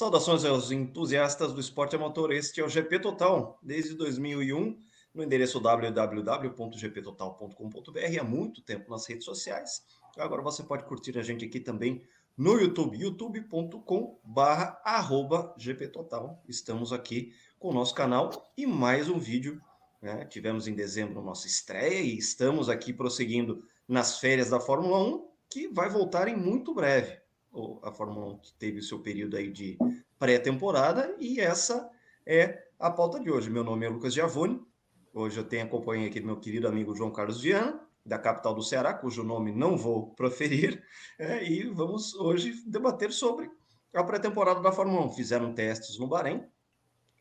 Saudações aos entusiastas do esporte a motor. Este é o GP Total, desde 2001, no endereço www.gptotal.com.br, há muito tempo nas redes sociais. Agora você pode curtir a gente aqui também no YouTube, youtube.com/GPTotal. Estamos aqui com o nosso canal e mais um vídeo, né? Tivemos em dezembro nossa estreia e estamos aqui prosseguindo nas férias da Fórmula 1, que vai voltar em muito breve. A Fórmula 1 que teve o seu período aí de pré-temporada, e essa é a pauta de hoje. Meu nome é Lucas Giavone, hoje eu tenho a companhia aqui do meu querido amigo João Carlos Viana, da capital do Ceará, cujo nome não vou proferir, e vamos hoje debater sobre a pré-temporada da Fórmula 1. Fizeram testes no Bahrein,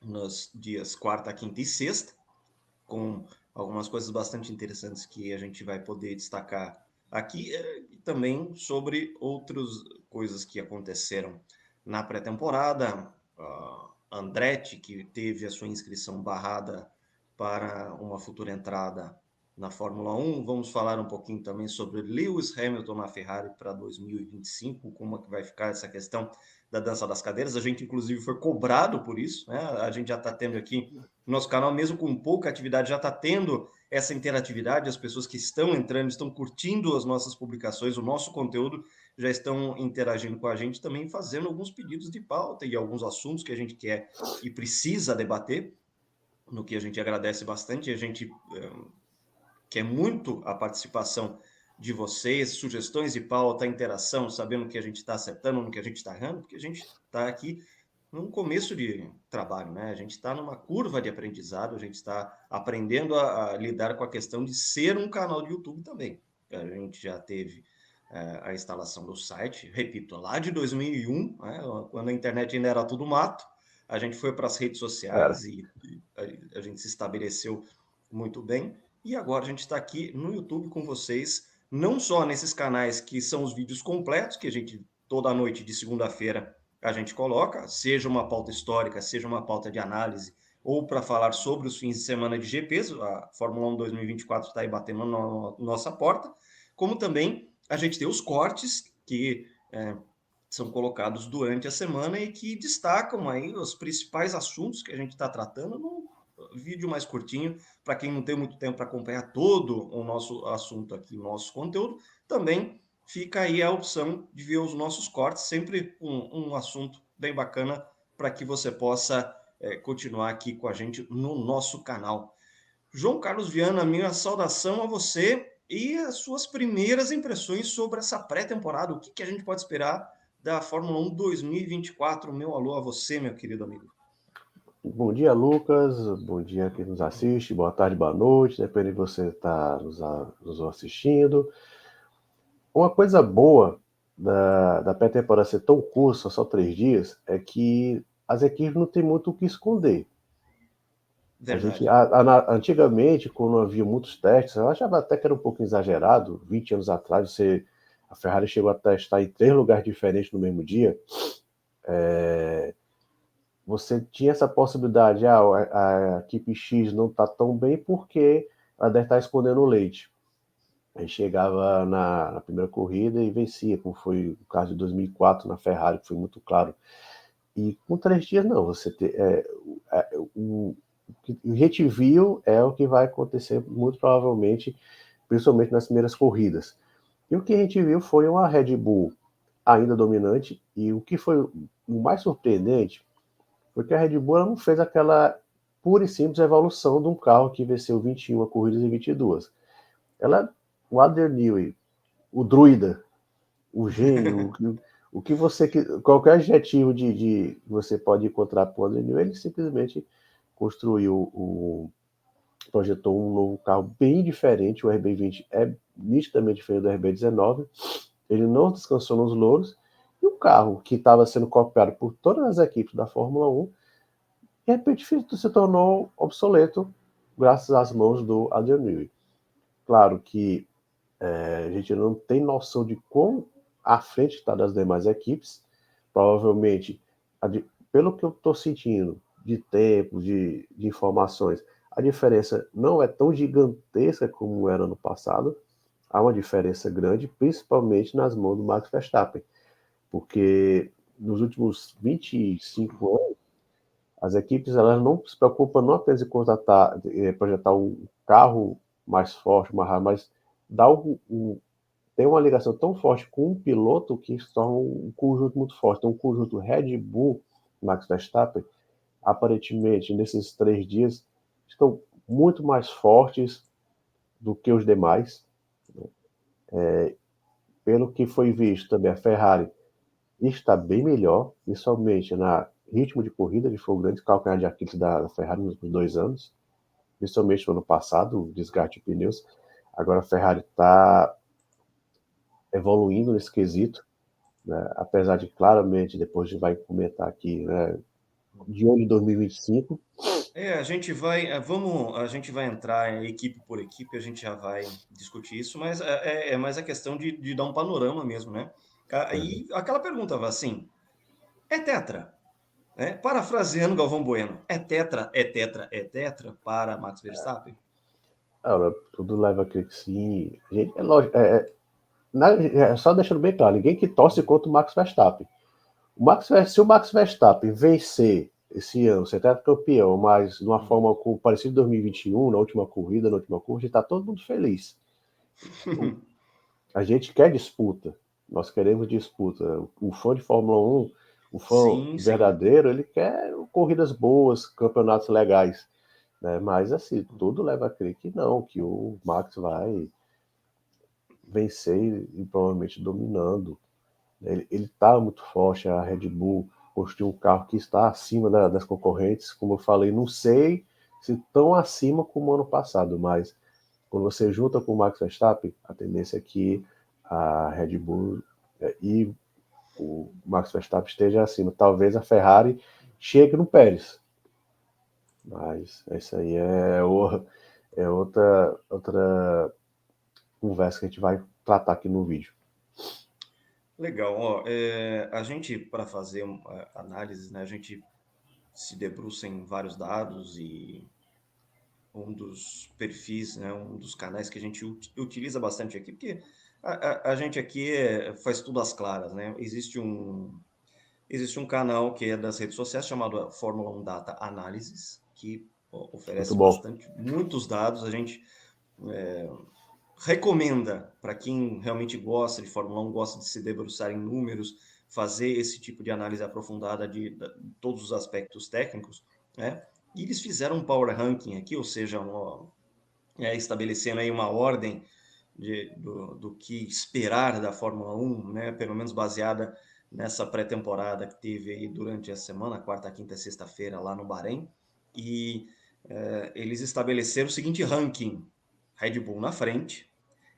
nos dias quarta, quinta e sexta, com algumas coisas bastante interessantes que a gente vai poder destacar aqui, e também sobre outras coisas que aconteceram na pré-temporada. Andretti, que teve a sua inscrição barrada para uma futura entrada na Fórmula 1. Vamos falar um pouquinho também sobre Lewis Hamilton na Ferrari para 2025, como é que vai ficar essa questão da dança das cadeiras. A gente, inclusive, foi cobrado por isso, né? A gente já está tendo aqui no nosso canal, mesmo com pouca atividade, já está tendo essa interatividade. As pessoas que estão entrando, estão curtindo as nossas publicações, o nosso conteúdo, já estão interagindo com a gente, também fazendo alguns pedidos de pauta e alguns assuntos que a gente quer e precisa debater, no que a gente agradece bastante. A gente quer muito a participação de vocês, sugestões de pauta, interação, sabendo que a gente está acertando, no que a gente está errando, porque a gente está aqui num começo de trabalho, né? A gente está numa curva de aprendizado, a gente está aprendendo a lidar com a questão de ser um canal de YouTube também. A gente já teve a instalação do site, repito, lá de 2001, né, quando a internet ainda era tudo mato. A gente foi para as redes sociais e a gente se estabeleceu muito bem. E agora a gente está aqui no YouTube com vocês, não só nesses canais que são os vídeos completos, que a gente toda noite de segunda-feira a gente coloca, seja uma pauta histórica, seja uma pauta de análise, ou para falar sobre os fins de semana de GPs. A Fórmula 1 2024 está aí batendo na nossa porta, como também a gente tem os cortes que são colocados durante a semana e que destacam aí os principais assuntos que a gente está tratando num vídeo mais curtinho, para quem não tem muito tempo para acompanhar todo o nosso assunto aqui, o nosso conteúdo. Também fica aí a opção de ver os nossos cortes, sempre um assunto bem bacana para que você possa continuar aqui com a gente no nosso canal. João Carlos Viana, minha saudação a você e as suas primeiras impressões sobre essa pré-temporada. O que a gente pode esperar da Fórmula 1 2024? Meu alô a você, meu querido amigo. Bom dia, Lucas. Bom dia a quem nos assiste. Boa tarde, boa noite, depende de você estar nos assistindo. Uma coisa boa da pré-temporada ser tão curta, só 3 dias, é que as equipes não têm muito o que esconder. Verdade. Antigamente, quando havia muitos testes, eu achava até que era um pouco exagerado. 20 anos atrás, a Ferrari chegou a testar em 3 lugares diferentes no mesmo dia. Você tinha essa possibilidade, a equipe X não está tão bem porque ela deve estar escondendo o leite. Aí chegava na primeira corrida e vencia, como foi o caso de 2004 na Ferrari, que foi muito claro. E com 3 dias, não. O que a gente viu é o que vai acontecer muito provavelmente, principalmente nas primeiras corridas. E o que a gente viu foi uma Red Bull ainda dominante, e o que foi o mais surpreendente foi que a Red Bull não fez aquela pura e simples evolução de um carro que venceu 21 corridas e 22. O Adrian Newey, o druida, o gênio, qualquer adjetivo de você pode encontrar para o Adrian Newey, ele simplesmente projetou um novo carro bem diferente. O RB20 é nitidamente diferente do RB19. Ele não descansou nos louros. E o carro que estava sendo copiado por todas as equipes da Fórmula 1, de repente se tornou obsoleto graças às mãos do Adrian Newey. Claro que a gente não tem noção de como à frente está das demais equipes. Provavelmente, pelo que eu estou sentindo de tempo, de informações, a diferença não é tão gigantesca como era no passado. Há uma diferença grande, principalmente nas mãos do Max Verstappen, porque nos últimos 25 anos, as equipes elas não se preocupam não apenas em contratar, projetar um carro mais forte, mais rápido, mas dar tem uma ligação tão forte com um piloto que se torna um conjunto muito forte. Então, um conjunto Red Bull, Max Verstappen, aparentemente, nesses 3 dias, estão muito mais fortes do que os demais. Pelo que foi visto também, a Ferrari está bem melhor, principalmente na ritmo de corrida, que foi o grande calcanhar de Aquiles da Ferrari nos últimos 2 anos, principalmente no ano passado, o desgaste de pneus. Agora a Ferrari está evoluindo nesse quesito, né? Apesar de claramente, depois a gente vai comentar aqui, né, de olho em 2025. A gente vai entrar equipe por equipe, a gente já vai discutir isso, mas é mais a questão de dar um panorama mesmo, né? E aquela pergunta, assim, é tetra, né? Parafraseando Galvão Bueno, é tetra, é tetra, é tetra para Max Verstappen? Ora, tudo leva a crer que sim. Gente, é lógico, só deixando bem claro, ninguém que torce contra o Max Verstappen. Se o Max Verstappen vencer esse ano, ser campeão, mas de uma forma parecida em 2021, na última corrida, na última curva, está todo mundo feliz. A gente quer disputa, nós queremos disputa. O fã de Fórmula 1, o fã Sim, sim. verdadeiro, ele quer corridas boas, campeonatos legais. Né? Mas, assim, tudo leva a crer que não, que o Max vai vencer e provavelmente dominando. Ele está muito forte, a Red Bull construiu um carro que está acima das concorrentes. Como eu falei, não sei se tão acima como o ano passado, mas quando você junta com o Max Verstappen, a tendência é que a Red Bull e o Max Verstappen esteja acima. Talvez a Ferrari chegue no Pérez, mas isso aí é outra conversa que a gente vai tratar aqui no vídeo. Legal. Ó, a gente, para fazer análises, né, a gente se debruça em vários dados e um dos perfis, né, um dos canais que a gente utiliza bastante aqui, porque a gente aqui faz tudo às claras, né? Existe um canal que é das redes sociais chamado Fórmula 1 Data Analysis, que Muito oferece bom. muitos dados. A gente recomenda para quem realmente gosta de Fórmula 1, gosta de se debruçar em números, fazer esse tipo de análise aprofundada de todos os aspectos técnicos, né? E eles fizeram um power ranking aqui, ou seja, estabelecendo aí uma ordem do que esperar da Fórmula 1, né? Pelo menos baseada nessa pré-temporada que teve aí durante a semana, quarta, quinta e sexta-feira lá no Bahrein. E eles estabeleceram o seguinte ranking: Red Bull na frente,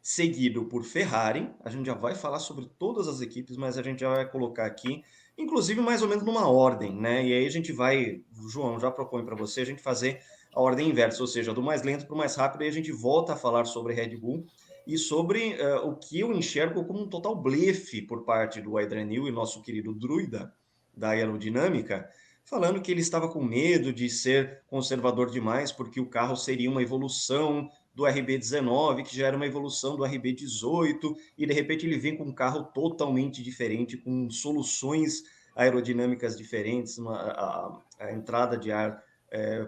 seguido por Ferrari. A gente já vai falar sobre todas as equipes, mas a gente já vai colocar aqui, inclusive mais ou menos numa ordem, né? E aí a gente vai, João, já propõe para você a gente fazer a ordem inversa, ou seja, do mais lento para o mais rápido, e a gente volta a falar sobre Red Bull e sobre o que eu enxergo como um total blefe por parte do Adrian Newey e nosso querido druida da aerodinâmica, falando que ele estava com medo de ser conservador demais, porque o carro seria uma evolução do RB19, que já era uma evolução do RB18, e de repente ele vem com um carro totalmente diferente, com soluções aerodinâmicas diferentes, a entrada de ar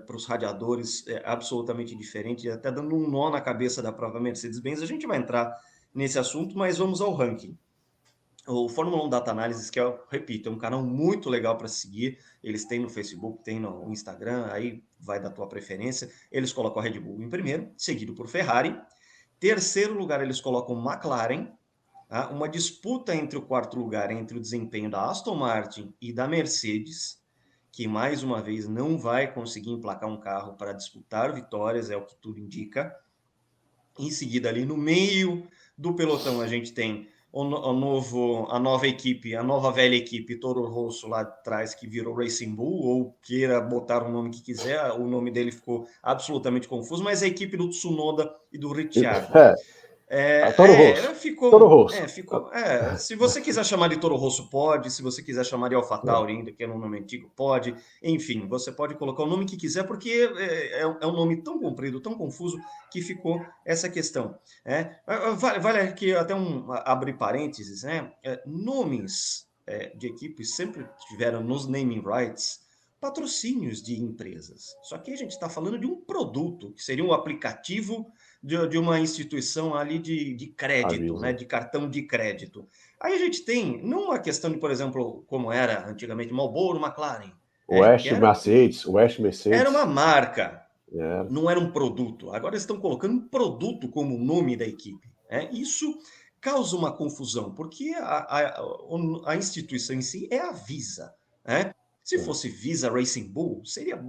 para os radiadores absolutamente diferente, até dando um nó na cabeça da própria Mercedes-Benz. A gente vai entrar nesse assunto, mas vamos ao ranking. O Fórmula 1 Data Analysis, que eu repito, é um canal muito legal para seguir. Eles têm no Facebook, tem no Instagram, aí vai da tua preferência. Eles colocam a Red Bull em primeiro, seguido por Ferrari. Terceiro lugar, eles colocam McLaren. Tá? Uma disputa entre o quarto lugar, entre o desempenho da Aston Martin e da Mercedes, que mais uma vez não vai conseguir emplacar um carro para disputar vitórias, é o que tudo indica. Em seguida, ali no meio do pelotão, a gente tem a nova equipe, a nova velha equipe Toro Rosso lá atrás, que virou Racing Bull, ou queira botar o nome que quiser, o nome dele ficou absolutamente confuso, mas é a equipe do Tsunoda e do Ricciardo. Toro Rosso. Toro Rosso. Se você quiser chamar de Toro Rosso, pode. Se você quiser chamar de AlphaTauri, ainda que é um nome antigo, pode. Enfim, você pode colocar o nome que quiser, porque é um nome tão comprido, tão confuso, que ficou essa questão. Vale aqui até abre parênteses, né? Nomes de equipes sempre tiveram nos naming rights patrocínios de empresas. Só que a gente está falando de um produto, que seria um aplicativo de uma instituição ali de crédito, né, de cartão de crédito. Aí a gente tem, não uma questão de, por exemplo, como era antigamente Marlboro, McLaren, que era uma marca, não era um produto. Agora eles estão colocando um produto como nome da equipe. Isso causa uma confusão, porque a instituição em si é a Visa. Se fosse Visa Racing Bull, seria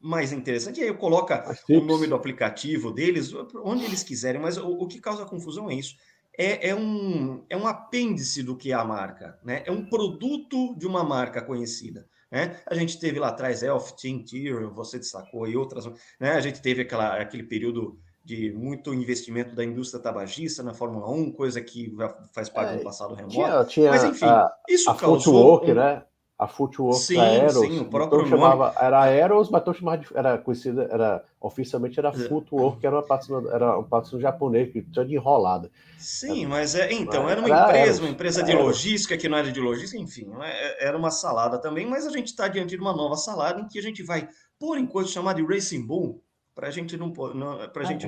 mais interessante. E aí coloca o nome do aplicativo deles, onde eles quiserem, mas o que causa confusão é isso. É um apêndice do que é a marca, né? É um produto de uma marca conhecida. A gente teve lá atrás Elf, Team Tier, você destacou, e outras. A gente teve aquele período de muito investimento da indústria tabagista na Fórmula 1, coisa que faz parte de um passado remoto. Mas, enfim, isso causou né? A Footwork sim, Aeros, o próprio nome. Era Aeros, mas era conhecida, oficialmente era Footwork, que era um patrocínio japonês, que tinha de enrolada. Sim, mas então, era uma empresa de logística que não era de logística, enfim, era uma salada também, mas a gente está diante de uma nova salada em que a gente vai, por enquanto, chamar de Racing Bull, para a gente não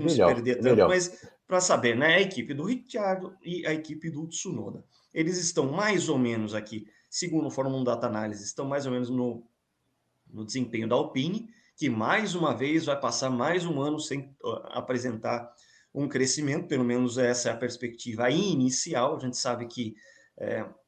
se perder tanto, mas para saber, né? A equipe do Ricciardo e a equipe do Tsunoda. Eles estão mais ou menos aqui, segundo o Fórmula 1 Data Analysis, estão mais ou menos no desempenho da Alpine, que mais uma vez vai passar mais um ano sem apresentar um crescimento, pelo menos essa é a perspectiva inicial. A gente sabe que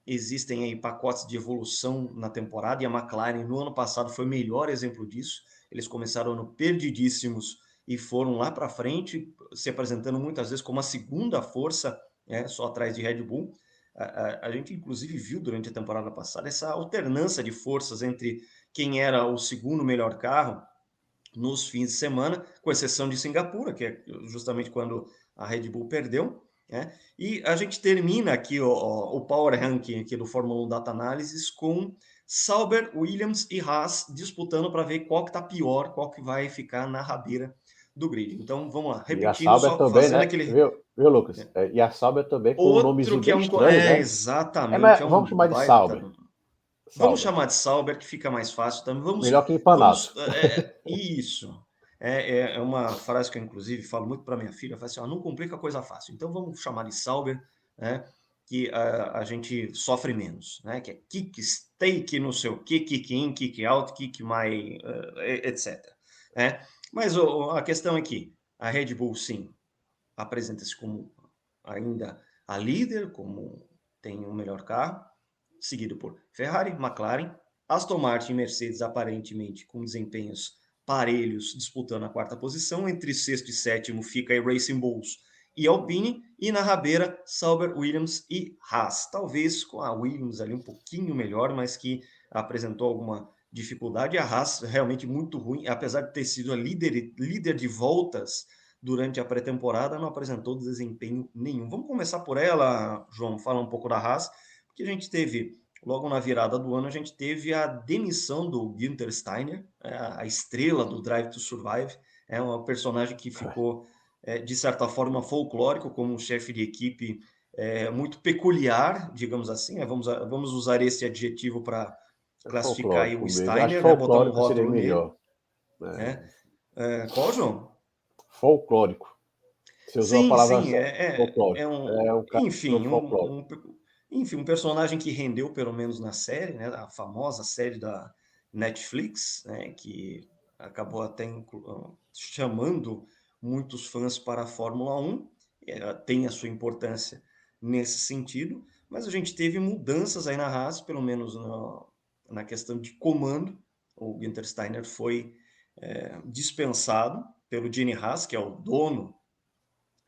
existem aí pacotes de evolução na temporada, e a McLaren no ano passado foi o melhor exemplo disso. Eles começaram o ano perdidíssimos e foram lá para frente, se apresentando muitas vezes como a segunda força, só atrás de Red Bull. A gente, inclusive, viu durante a temporada passada essa alternância de forças entre quem era o segundo melhor carro nos fins de semana, com exceção de Singapura, que é justamente quando a Red Bull perdeu. E a gente termina aqui o Power Ranking aqui do Fórmula 1 Data Analysis com Sauber, Williams e Haas disputando para ver qual que está pior, qual que vai ficar na rabeira do grid. Então, vamos lá, repetindo, e a Sauber só também, fazendo né? aquele... Viu, Lucas? E a Sauber também com um nomezinho que é bem estranho, né? Exatamente. Vamos chamar de Sauber. Vamos chamar de Sauber, que fica mais fácil também. Melhor que empanado. Isso. É uma frase que eu, inclusive, falo muito para minha filha. Eu falo assim, não complica a coisa fácil. Então, vamos chamar de Sauber, né? Que a gente sofre menos, né? Que é kick, stake, não sei o que, kick in, kick out, kick my, etc. Mas a questão é que a Red Bull, sim, apresenta-se como ainda a líder, como tem o melhor carro, seguido por Ferrari, McLaren, Aston Martin e Mercedes, aparentemente com desempenhos parelhos, disputando a quarta posição. Entre sexto e sétimo fica a Racing Bulls e Alpine, e na rabeira, Sauber, Williams e Haas. Talvez com a Williams ali um pouquinho melhor, mas que apresentou alguma dificuldade. A Haas realmente muito ruim, apesar de ter sido a líder de voltas durante a pré-temporada, não apresentou desempenho nenhum. Vamos começar por ela, João, falar um pouco da Haas, porque a gente teve, logo na virada do ano, a gente teve a demissão do Günther Steiner, a estrela do Drive to Survive, um personagem que ficou, de certa forma, folclórico como um chefe de equipe muito peculiar, digamos assim, vamos usar esse adjetivo para classificar aí o Steiner, né? Botar um seria rótulo melhor. Qual, João? Folclórico. Você usou a palavra folclórico. Enfim, um personagem que rendeu pelo menos na série, né, a famosa série da Netflix, né, que acabou até chamando muitos fãs para a Fórmula 1, tem a sua importância nesse sentido, mas a gente teve mudanças aí na Haas, pelo menos na questão de comando. O Günther Steiner foi dispensado pelo Gene Haas, que é o dono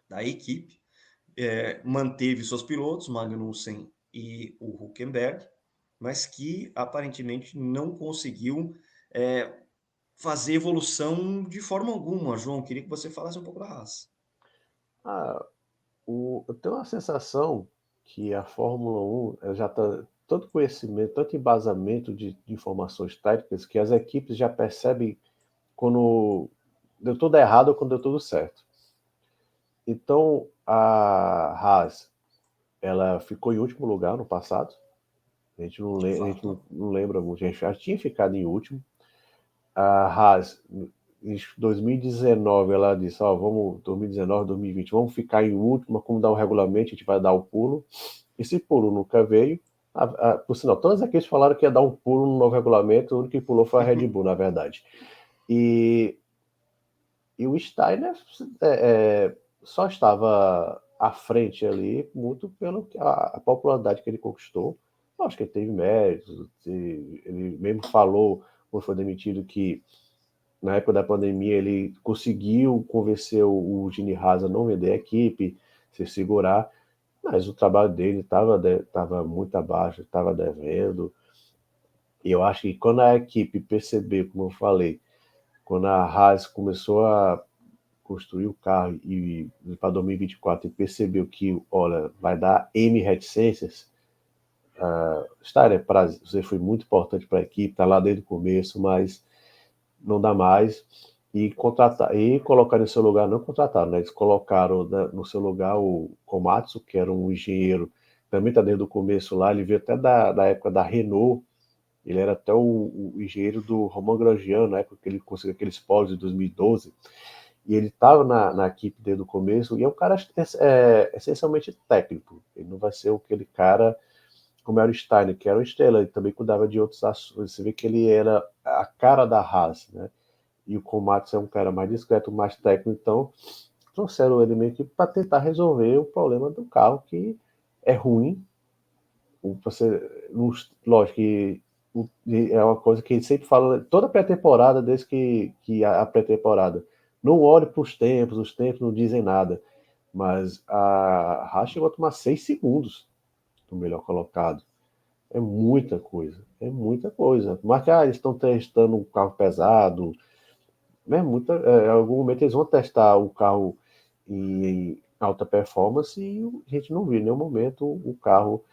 da equipe, manteve seus pilotos, Magnussen e o Hülkenberg, mas que aparentemente não conseguiu fazer evolução de forma alguma. João, queria que você falasse um pouco da Haas. Eu tenho uma sensação que a Fórmula 1 já está tanto conhecimento, tanto embasamento de informações técnicas, que as equipes já percebem quando deu tudo errado ou quando deu tudo certo. Então, a Haas, ela ficou em último lugar no passado, De A gente fato. não lembra muito. A gente já tinha ficado em último. A Haas, em 2019, ela disse: Ó, vamos, 2019, 2020, vamos ficar em último, como dá o regulamento, a gente vai dar o pulo. Esse pulo nunca veio. Por sinal, todas aqueles falaram que ia dar um pulo no novo regulamento, o único que pulou foi a Red Bull, na verdade. E, e o Steiner só estava à frente ali, muito pela a popularidade que ele conquistou. Eu acho que ele teve méritos, ele mesmo falou, quando foi demitido, que na época da pandemia ele conseguiu convencer o Gini Haas a não vender a equipe, se segurar, mas o trabalho dele estava muito abaixo, estava devendo. E eu acho que quando a equipe percebeu, como eu falei, quando a Haas começou a construir o carro e para 2024 e percebeu que, olha, vai dar M reticências, Steiner, você foi muito importante para a equipe, está lá desde o começo, mas não dá mais. E contratar e colocar no seu lugar, não contrataram, né? Eles colocaram no seu lugar o Komatsu, que era um engenheiro, também está desde o começo lá, ele veio até da época da Renault, ele era até o engenheiro do Romain Grosjean, na época que ele conseguiu aqueles pódios de 2012, e ele estava na equipe desde o começo, e é um cara essencialmente técnico, ele não vai ser aquele cara como era o Steiner, que era uma estrela, ele também cuidava de outros assuntos, você vê que ele era a cara da Haas, né? E o Komatsu é um cara mais discreto, mais técnico, então trouxeram ele meio que para tentar resolver o problema do carro, que é ruim. Você, lógico que é uma coisa que ele sempre fala, toda pré-temporada, desde que a pré-temporada. Não olhe para os tempos não dizem nada. Mas a Haas chegou a tomar 6 segundos do melhor colocado. É muita coisa, é muita coisa. Mas que eles estão testando um carro pesado, né? Em algum momento eles vão testar o carro em alta performance e a gente não viu em nenhum momento o carro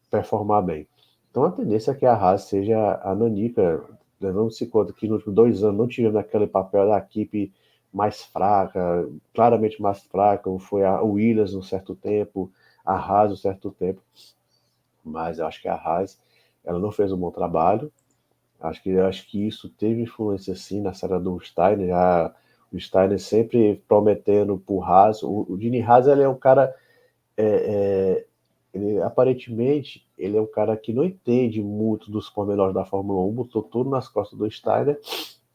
performar bem. Então a tendência é que a Haas seja a nanica, levando-se conta que nos últimos 2 anos não tivemos aquele papel da equipe mais fraca, claramente mais fraca, como foi a Williams um certo tempo, a Haas um certo tempo, mas eu acho que a Haas ela não fez um bom trabalho. Acho que isso teve influência sim na saída do Steiner. O Steiner sempre prometendo por Haas. O Gini Haas ele é um cara é, ele, aparentemente ele é um cara que não entende muito dos pormenores da Fórmula 1, botou tudo nas costas do Steiner.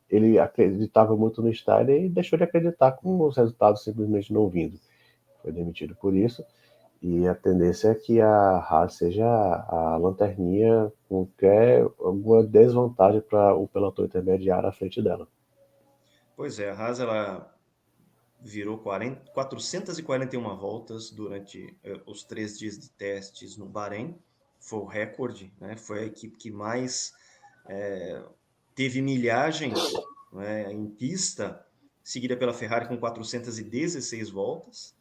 Ele acreditava muito no Steiner e deixou de acreditar com os resultados simplesmente não vindo. Foi demitido por isso. E a tendência é que a Haas seja a lanterninha com qualquer alguma desvantagem para o pelotão intermediário à frente dela. Pois é, a Haas ela virou 441 voltas durante os 3 dias de testes no Bahrein. Foi o recorde, né? Foi a equipe que mais teve milhagem, né, em pista, seguida pela Ferrari com 416 voltas.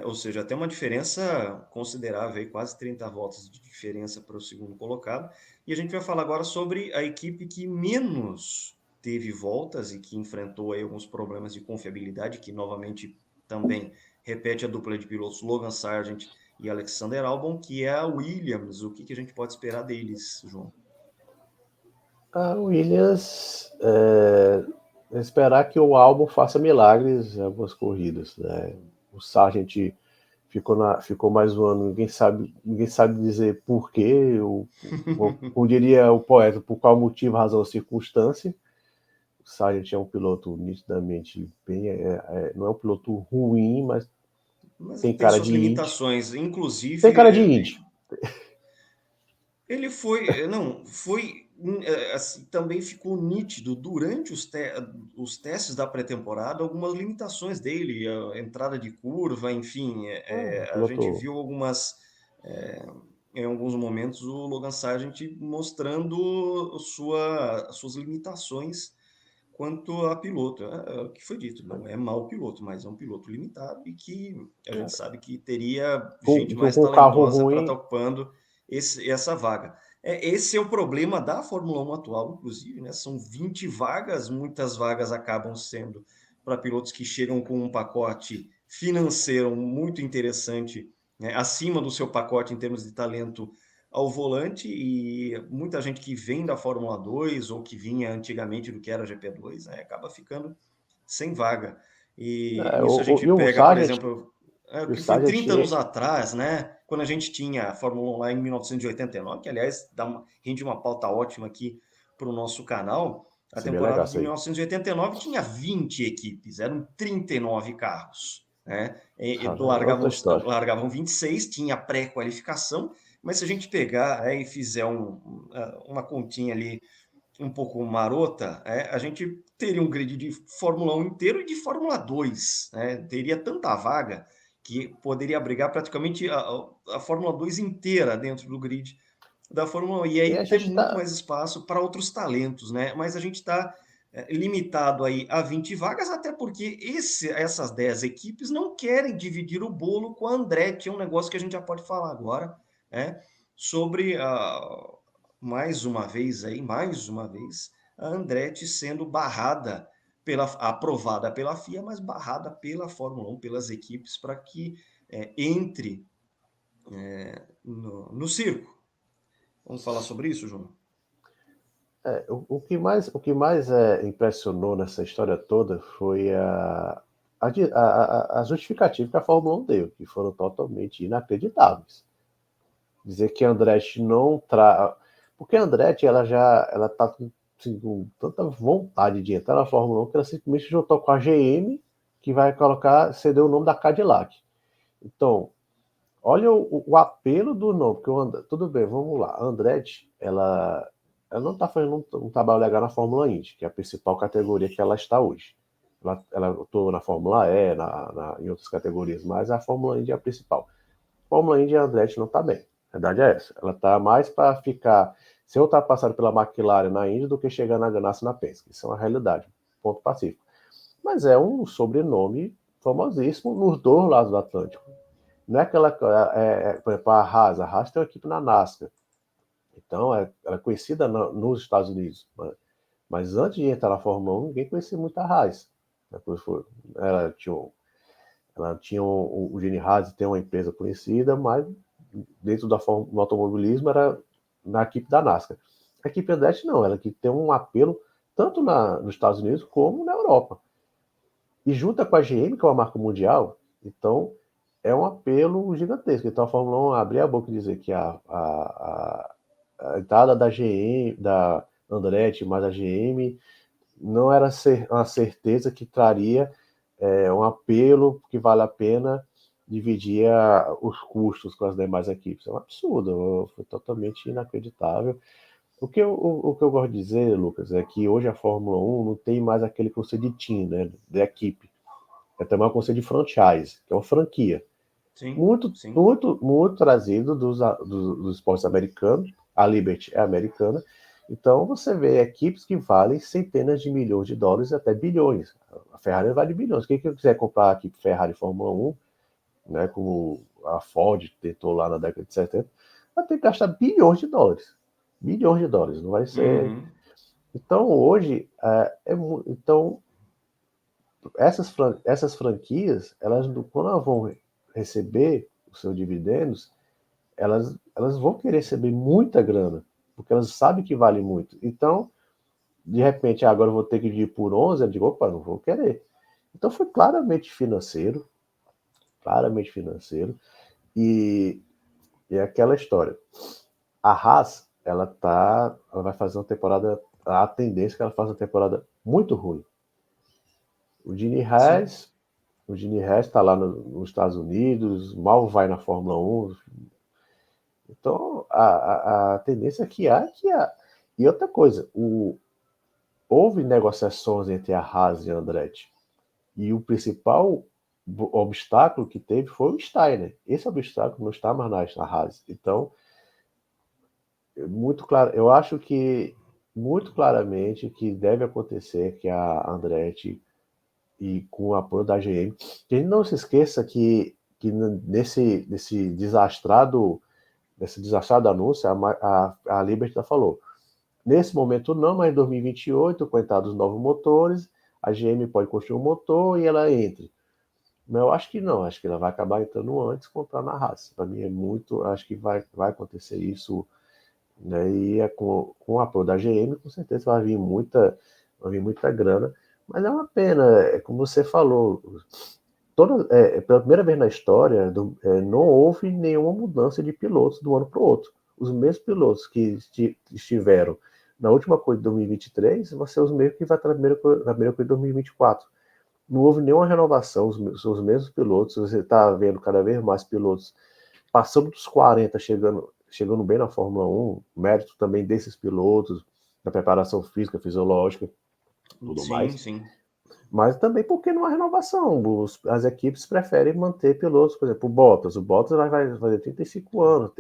Ou seja, até uma diferença considerável, aí, quase 30 voltas de diferença para o segundo colocado. E a gente vai falar agora sobre a equipe que menos teve voltas e que enfrentou aí alguns problemas de confiabilidade, que novamente também repete a dupla de pilotos Logan Sargent e Alexander Albon, que é a Williams. O que a gente pode esperar deles, João? A Williams esperar que o álbum faça milagres em algumas corridas, né? O Sargent ficou mais um ano, ninguém sabe dizer por quê, como diria o poeta, por qual motivo, razão ou circunstância. O Sargent é um piloto nitidamente bem, não é um piloto ruim, mas Mas tem tem cara suas de Indy. limitações. Tem Inclusive, cara de Indy. ele foi, não, foi, assim, também ficou nítido durante os testes da pré-temporada algumas limitações dele, a entrada de curva, enfim, a gente Piloto. viu é, em alguns momentos o Logan Sargent mostrando suas limitações quanto a piloto. É o que foi dito, não é mau piloto, mas é um piloto limitado e que a gente sabe que teria gente mais Com um carro talentosa para estar ruim. ocupando essa vaga. Esse é o problema da Fórmula 1 atual, inclusive, né? São 20 vagas, muitas vagas acabam sendo para pilotos que chegam com um pacote financeiro muito interessante, né? Acima do seu pacote em termos de talento ao volante, e muita gente que vem da Fórmula 2 ou que vinha antigamente do que era GP2, né, acaba ficando sem vaga. E isso a gente E o pega, por Sargent, exemplo, e o que foi Sargent 30 anos atrás, né, quando a gente tinha a Fórmula 1 lá em 1989, que aliás rende uma pauta ótima aqui para o nosso canal. A isso é bem legal, temporada de isso aí. 1989 tinha 20 equipes, eram 39 carros, né? E É outra história. largavam 26, tinha pré-qualificação, mas se a gente pegar e fizer uma continha ali um pouco marota, a gente teria um grid de Fórmula 1 inteiro e de Fórmula 2, né? Teria tanta vaga que poderia abrigar praticamente a Fórmula 2 inteira dentro do grid da Fórmula 1, e E aí a ter gente muito tá. mais espaço para outros talentos, né? Mas a gente está limitado aí a 20 vagas, até porque essas 10 equipes não querem dividir o bolo com a Andretti, é um negócio que a gente já pode falar agora, né? Sobre mais uma vez, a Andretti sendo barrada aprovada pela FIA, mas barrada pela Fórmula 1, pelas equipes, para que entre no circo. Vamos falar sobre isso, João? O que mais impressionou nessa história toda foi a justificativa que a Fórmula 1 deu, que foram totalmente inacreditáveis. Dizer que a Andretti não traz. Porque a Andretti ela tá assim, com tanta vontade de entrar na Fórmula 1 que ela simplesmente juntou com a GM, que vai ceder o nome da Cadillac. Então, olha o apelo do nome, porque tudo bem, vamos lá. A Andretti, ela não está fazendo um trabalho legal na Fórmula Indy, que é a principal categoria que ela está hoje. Ela estou na Fórmula E, em outras categorias, mas a Fórmula Indy é a principal. A Fórmula Indy, a Andretti não está bem. A verdade é essa. Ela está mais para ficar ser ultrapassada pela McLaren na Indy do que chegar na Ganassi na Penske. Isso é uma realidade. Ponto pacífico. Mas é um sobrenome famosíssimo nos dois lados do Atlântico. Não é aquela. Por exemplo, a Haas tem uma equipe na NASCAR. Então, ela é conhecida nos Estados Unidos. Mas antes de entrar na Fórmula 1, ninguém conhecia muito a Haas. Depois ela tinha o Gene Haas, tem uma empresa conhecida, mas dentro do automobilismo era na equipe da NASCAR. A equipe Andretti não, ela que tem um apelo tanto nos Estados Unidos como na Europa. E junta com a GM, que é uma marca mundial, então é um apelo gigantesco. Então a Fórmula 1 abrir a boca e dizer que a entrada da GM, da Andretti, mais a GM, não era uma certeza que traria um apelo que vale a pena dividir os custos com as demais equipes. É um absurdo, foi totalmente inacreditável. O que eu gosto de dizer, Lucas, é que hoje a Fórmula 1 não tem mais aquele conceito de team, né, de equipe. É também um conceito de franchise, que é uma franquia. Sim, Muito, sim. muito, muito trazido dos esportes americanos. A Liberty é americana. Então você vê equipes que valem centenas de milhões de dólares até bilhões. A Ferrari vale bilhões. Quem quiser comprar a equipe Ferrari Fórmula 1, né, como a Ford tentou lá na década de 70, vai ter que gastar bilhões de dólares. Bilhões de dólares. Não vai ser. Uhum. Então hoje, então essas franquias, quando elas vão receber os seus dividendos, elas vão querer receber muita grana, porque elas sabem que vale muito. Então, de repente, agora eu vou ter que dividir por 11, eu digo, opa, não vou querer. Então foi claramente financeiro, e aquela história. A Haas, ela vai fazer uma temporada, a tendência é que ela faça uma temporada muito ruim. O Gene Sim. Haas O Gene Haas está lá nos Estados Unidos, mal vai na Fórmula 1. Então, a tendência é que. E outra coisa, houve negociações entre a Haas e a Andretti. E o principal obstáculo que teve foi o Steiner. Esse obstáculo não está mais na Haas. Então, muito claro, eu acho que muito claramente que deve acontecer que a Andretti e com o apoio da GM. Que a gente não se esqueça que nesse desastrado anúncio, a Liberty já falou. Nesse momento não, mas em 2028, com a entrada dos novos motores, a GM pode construir um motor e ela entra. Mas eu acho que não, acho que ela vai acabar entrando antes comprar na Haas. Para mim é muito, acho que vai acontecer isso, né? E é com o apoio da GM, com certeza vai vir muita grana. Mas é uma pena, é como você falou, pela primeira vez na história, não houve nenhuma mudança de pilotos do ano para o outro. Os mesmos pilotos que estiveram na última corrida de 2023 vão ser os mesmos que vai estar na primeira corrida de 2024. Não houve nenhuma renovação, são os mesmos pilotos. Você está vendo cada vez mais pilotos passando dos 40, chegando bem na Fórmula 1, mérito também desses pilotos, da preparação física, fisiológica, tudo Sim, mais. sim. Mas também porque não há renovação. As equipes preferem manter pilotos, por exemplo, o Bottas. O Bottas vai fazer 35 anos,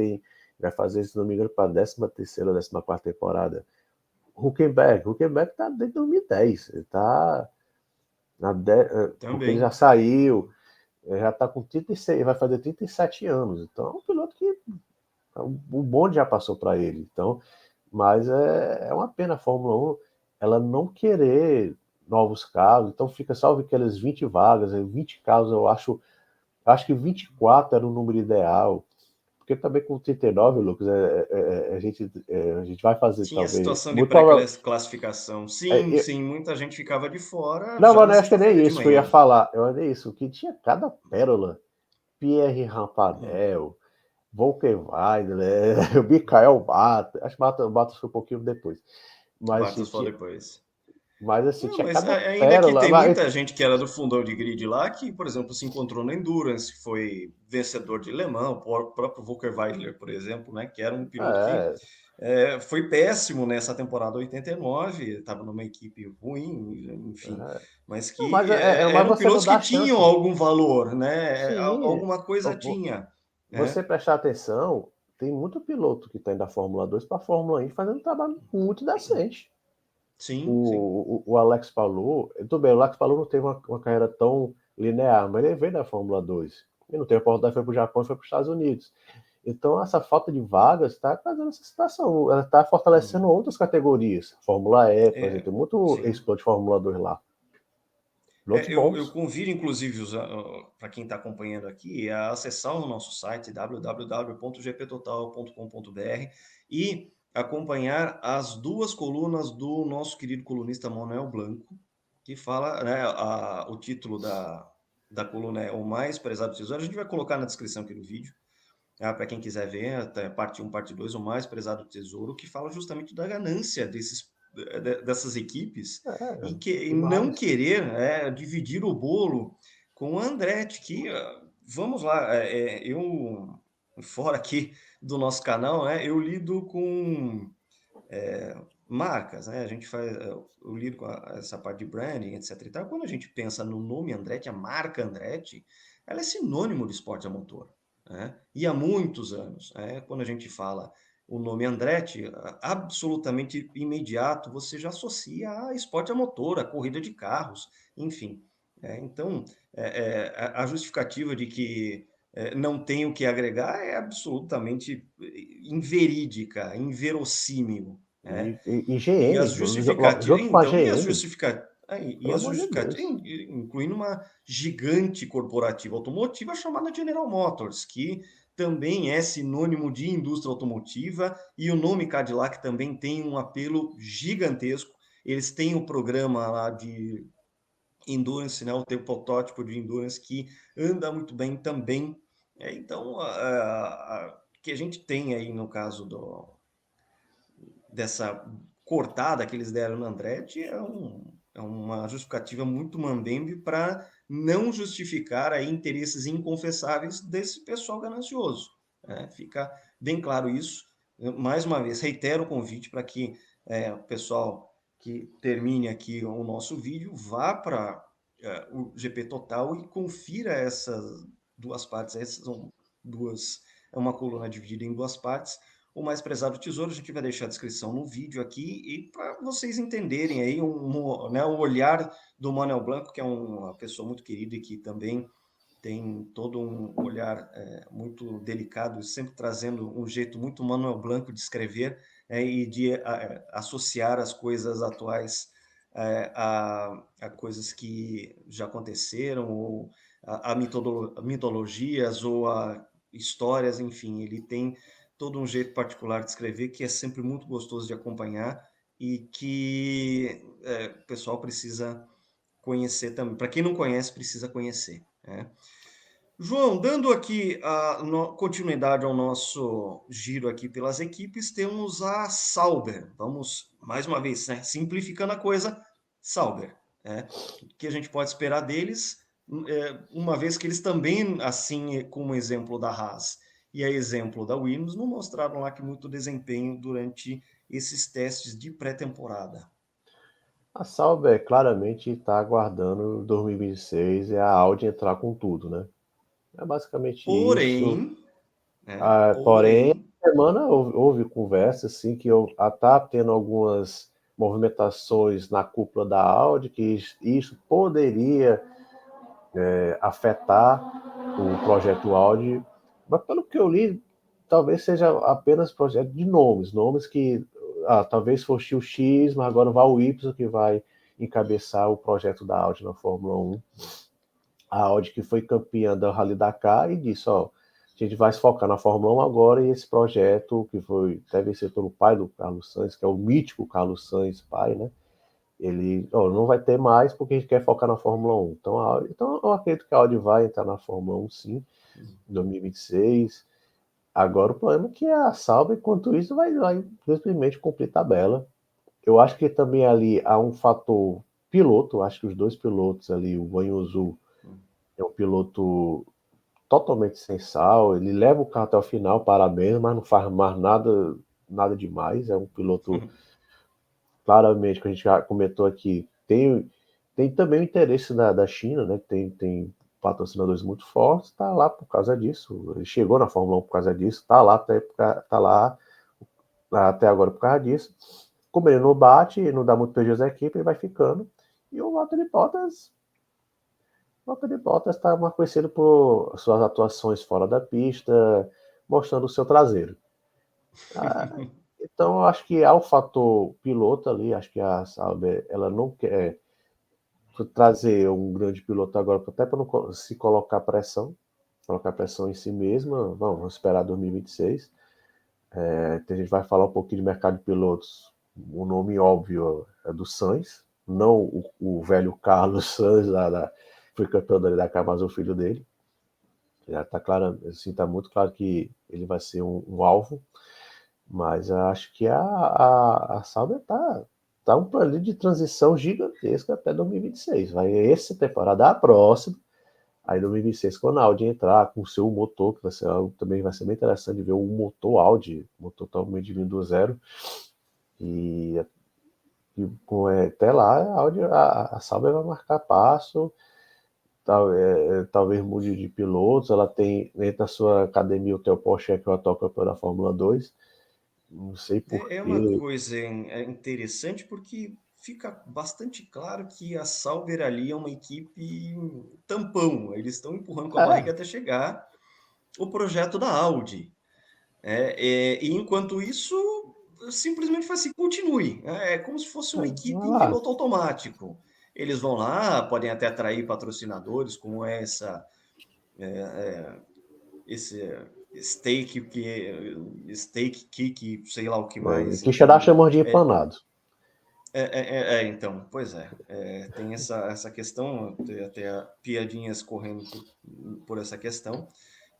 vai fazer, se não me engano, para a 13ª, 14ª temporada. Huckenberg está desde 2010. Ele está porque ele já Também. saiu, já está com 36, vai fazer 37 anos. Então é um piloto que o bonde já passou para ele. Então, mas é uma pena a Fórmula 1 ela não querer novos carros, então fica só aquelas 20 vagas, 20 carros, acho que 24 era o número ideal, porque também com 39, Lucas, a gente vai fazer Tinha a talvez, situação de muito provável, pré-classificação. Sim, é, sim, muita gente ficava de fora não, já mas na não acho que é nem sexta-feira de isso que eu ia manhã. falar, eu nem isso, que tinha cada pérola, Pierre Hum. Rampanel, Volker Weider, o Mikael Bata, acho que Bata foi um pouquinho depois, mas Bata só depois. assim, Não, tinha mas cada ainda que pérola, tem muita gente que era do fundão de grid lá, que, por exemplo, se encontrou no Endurance, foi vencedor de Le Mans, o próprio Volker Weidler, por exemplo, né, que era um piloto que é, foi péssimo nessa temporada 89, estava numa equipe ruim, enfim, é, mas não, que mas eram você não pilotos que dá tinham chance. algum valor, né? Sim, Alguma coisa tinha, você né? prestar atenção, tem muito piloto que está indo da Fórmula 2 para a Fórmula 1 fazendo um trabalho muito decente. Sim, sim. O Alex Palou, tudo bem, o Alex Palou não teve uma carreira tão linear, mas ele veio da Fórmula 2. Ele não teve a oportunidade, foi para o Japão e foi para os Estados Unidos. Então, essa falta de vagas está trazendo essa situação. Ela está fortalecendo Uhum. outras categorias. Fórmula E, por exemplo, É, tem muito sim. ex-piloto de Fórmula 2 lá. Pilotos Eu bons. convido, inclusive, para quem está acompanhando aqui, a acessar o nosso site www.gptotal.com.br e acompanhar as duas colunas do nosso querido colunista Manuel Blanco, que fala, né, o título da coluna é O Mais Prezado Tesouro. A gente vai colocar na descrição aqui do vídeo, para quem quiser ver, até parte um, parte 2, O Mais Prezado Tesouro, que fala justamente da ganância dessas equipes É, e não demais. querer dividir o bolo com o Andretti, que, vamos lá, eu, fora aqui do nosso canal, né, eu lido com marcas, né? A gente faz, eu lido com essa parte de branding, etc. E tal. Quando a gente pensa no nome Andretti, a marca Andretti, ela é sinônimo de esporte a motor, né? E há muitos anos, né? Quando a gente fala o nome Andretti, absolutamente imediato você já associa a esporte a motor, a corrida de carros, enfim. Então, a justificativa de que não tem o que agregar é absolutamente inverídica, inverossímil, né? E E as GM, justificativas, junto com a então, GM, e pelo as amor de justificativas, Deus. incluindo uma gigante corporativa automotiva chamada General Motors, que também é sinônimo de indústria automotiva, e o nome Cadillac também tem um apelo gigantesco. Eles têm o programa lá de Endurance, né, o teu protótipo de Endurance que anda muito bem também. Então, que a gente tem aí no caso dessa cortada que eles deram no Andretti é uma justificativa muito mambembe para não justificar aí interesses inconfessáveis desse pessoal ganancioso. Né? Fica bem claro isso. Mais uma vez, reitero o convite para que o pessoal que termine aqui o nosso vídeo vá para o GP Total e confira essas duas partes. Essas são duas, é uma coluna dividida em duas partes. O Mais Prezado Tesouro, a gente vai deixar a descrição no vídeo aqui e para vocês entenderem aí né, o olhar do Manuel Blanco, que é uma pessoa muito querida e que também tem todo um olhar muito delicado, sempre trazendo um jeito muito Manuel Blanco de escrever e de associar as coisas atuais a coisas que já aconteceram ou mitologias ou a histórias, enfim, ele tem todo um jeito particular de escrever que é sempre muito gostoso de acompanhar e que o pessoal precisa conhecer também. Para quem não conhece, precisa conhecer, né? João, dando aqui a continuidade ao nosso giro aqui pelas equipes, temos a Sauber. Vamos, mais uma vez, né, simplificando a coisa, Sauber. Né? O que a gente pode esperar deles, uma vez que eles também, assim como exemplo da Haas e a exemplo da Williams, não mostraram lá que muito desempenho durante esses testes de pré-temporada. A Sauber claramente está aguardando 2026 e a Audi entrar com tudo, né? É basicamente isso. Porém, né, Porém, porém, essa semana houve conversa assim que está tendo algumas movimentações na cúpula da Audi que isso poderia afetar o projeto Audi, mas pelo que eu li, talvez seja apenas projeto de nomes que talvez fosse o X, mas agora vai o Y que vai encabeçar o projeto da Audi na Fórmula 1. A Audi que foi campeã da Rally Dakar e disse, ó, a gente vai se focar na Fórmula 1 agora e esse projeto que foi, deve ser pelo pai do Carlos Sainz, que é o mítico Carlos Sainz, pai, né? Ele não vai ter mais porque a gente quer focar na Fórmula 1. Então eu acredito que a Audi vai entrar na Fórmula 1 sim, em 2026. Agora o problema é que a Sauber, enquanto isso, vai simplesmente cumprir tabela. Eu acho que também ali há um fator piloto, acho que os dois pilotos ali, o Guanyu é um piloto totalmente sensal, ele leva o carro até o final, parabéns, mas não faz mais nada demais, é um piloto claramente, que a gente já comentou aqui, tem também o interesse da China, né? Tem patrocinadores muito fortes, está lá por causa disso. Ele chegou na Fórmula 1 por causa disso, tá lá até agora por causa disso. Como ele não bate, não dá muito prejuízo à equipe, ele vai ficando. E o Valtteri Bottas está mais conhecido por suas atuações fora da pista, mostrando o seu traseiro. Ah, então, eu acho que há o fator piloto ali, acho que a Sauber, ela não quer trazer um grande piloto agora, até para não se colocar pressão em si mesma. Vamos esperar 2026. A gente vai falar um pouquinho de mercado de pilotos. O nome óbvio é do Sainz, não o velho Carlos Sainz, foi campeão da Dakar, mas o filho dele. Já está claro, assim, tá muito claro que ele vai ser um alvo, mas acho que a Sauber tá um plano de transição gigantesca até 2026. Vai essa temporada, a próxima. Aí 2026, quando a Audi entrar com o seu motor, que vai ser algo também vai ser bem interessante de ver o motor Audi, motor totalmente vindo do zero. E, até lá a Audi, a Sauber vai marcar passo, talvez mude de pilotos. Ela tem dentro da sua academia o Theo Porsche, que é o atual campeão da Fórmula 2. Não sei É uma porquê. coisa interessante porque fica bastante claro que a Sauber ali é uma equipe tampão. Eles estão empurrando com a barriga É, até chegar o projeto da Audi. E enquanto isso, simplesmente faz assim, continue. É como se fosse uma equipe vai em lá. piloto automático. Eles vão lá, podem até atrair patrocinadores, como esse steak kick, sei lá o que mais, Que Xará enfim. chamam de É, empanado. então, pois é. Tem essa questão, tem até piadinhas correndo por essa questão,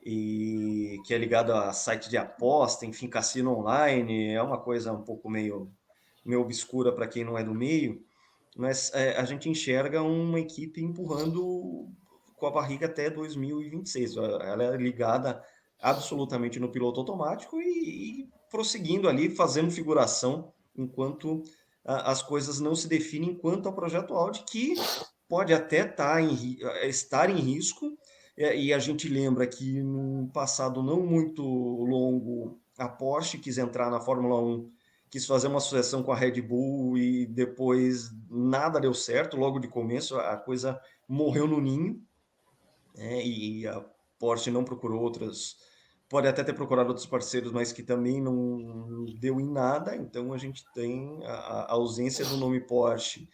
e que é ligado a site de aposta, enfim, cassino online, é uma coisa um pouco meio obscura para quem não é do meio, mas a gente enxerga uma equipe empurrando com a barriga até 2026. Ela é ligada absolutamente no piloto automático e prosseguindo ali, fazendo figuração enquanto as coisas não se definem quanto ao projeto Audi, que pode até estar em risco, e a gente lembra que num passado não muito longo, a Porsche quis entrar na Fórmula 1, quis fazer uma associação com a Red Bull e depois nada deu certo, logo de começo a coisa morreu no ninho, né? E a Porsche não procurou outras, pode até ter procurado outros parceiros, mas que também não deu em nada. Então a gente tem a ausência do nome Porsche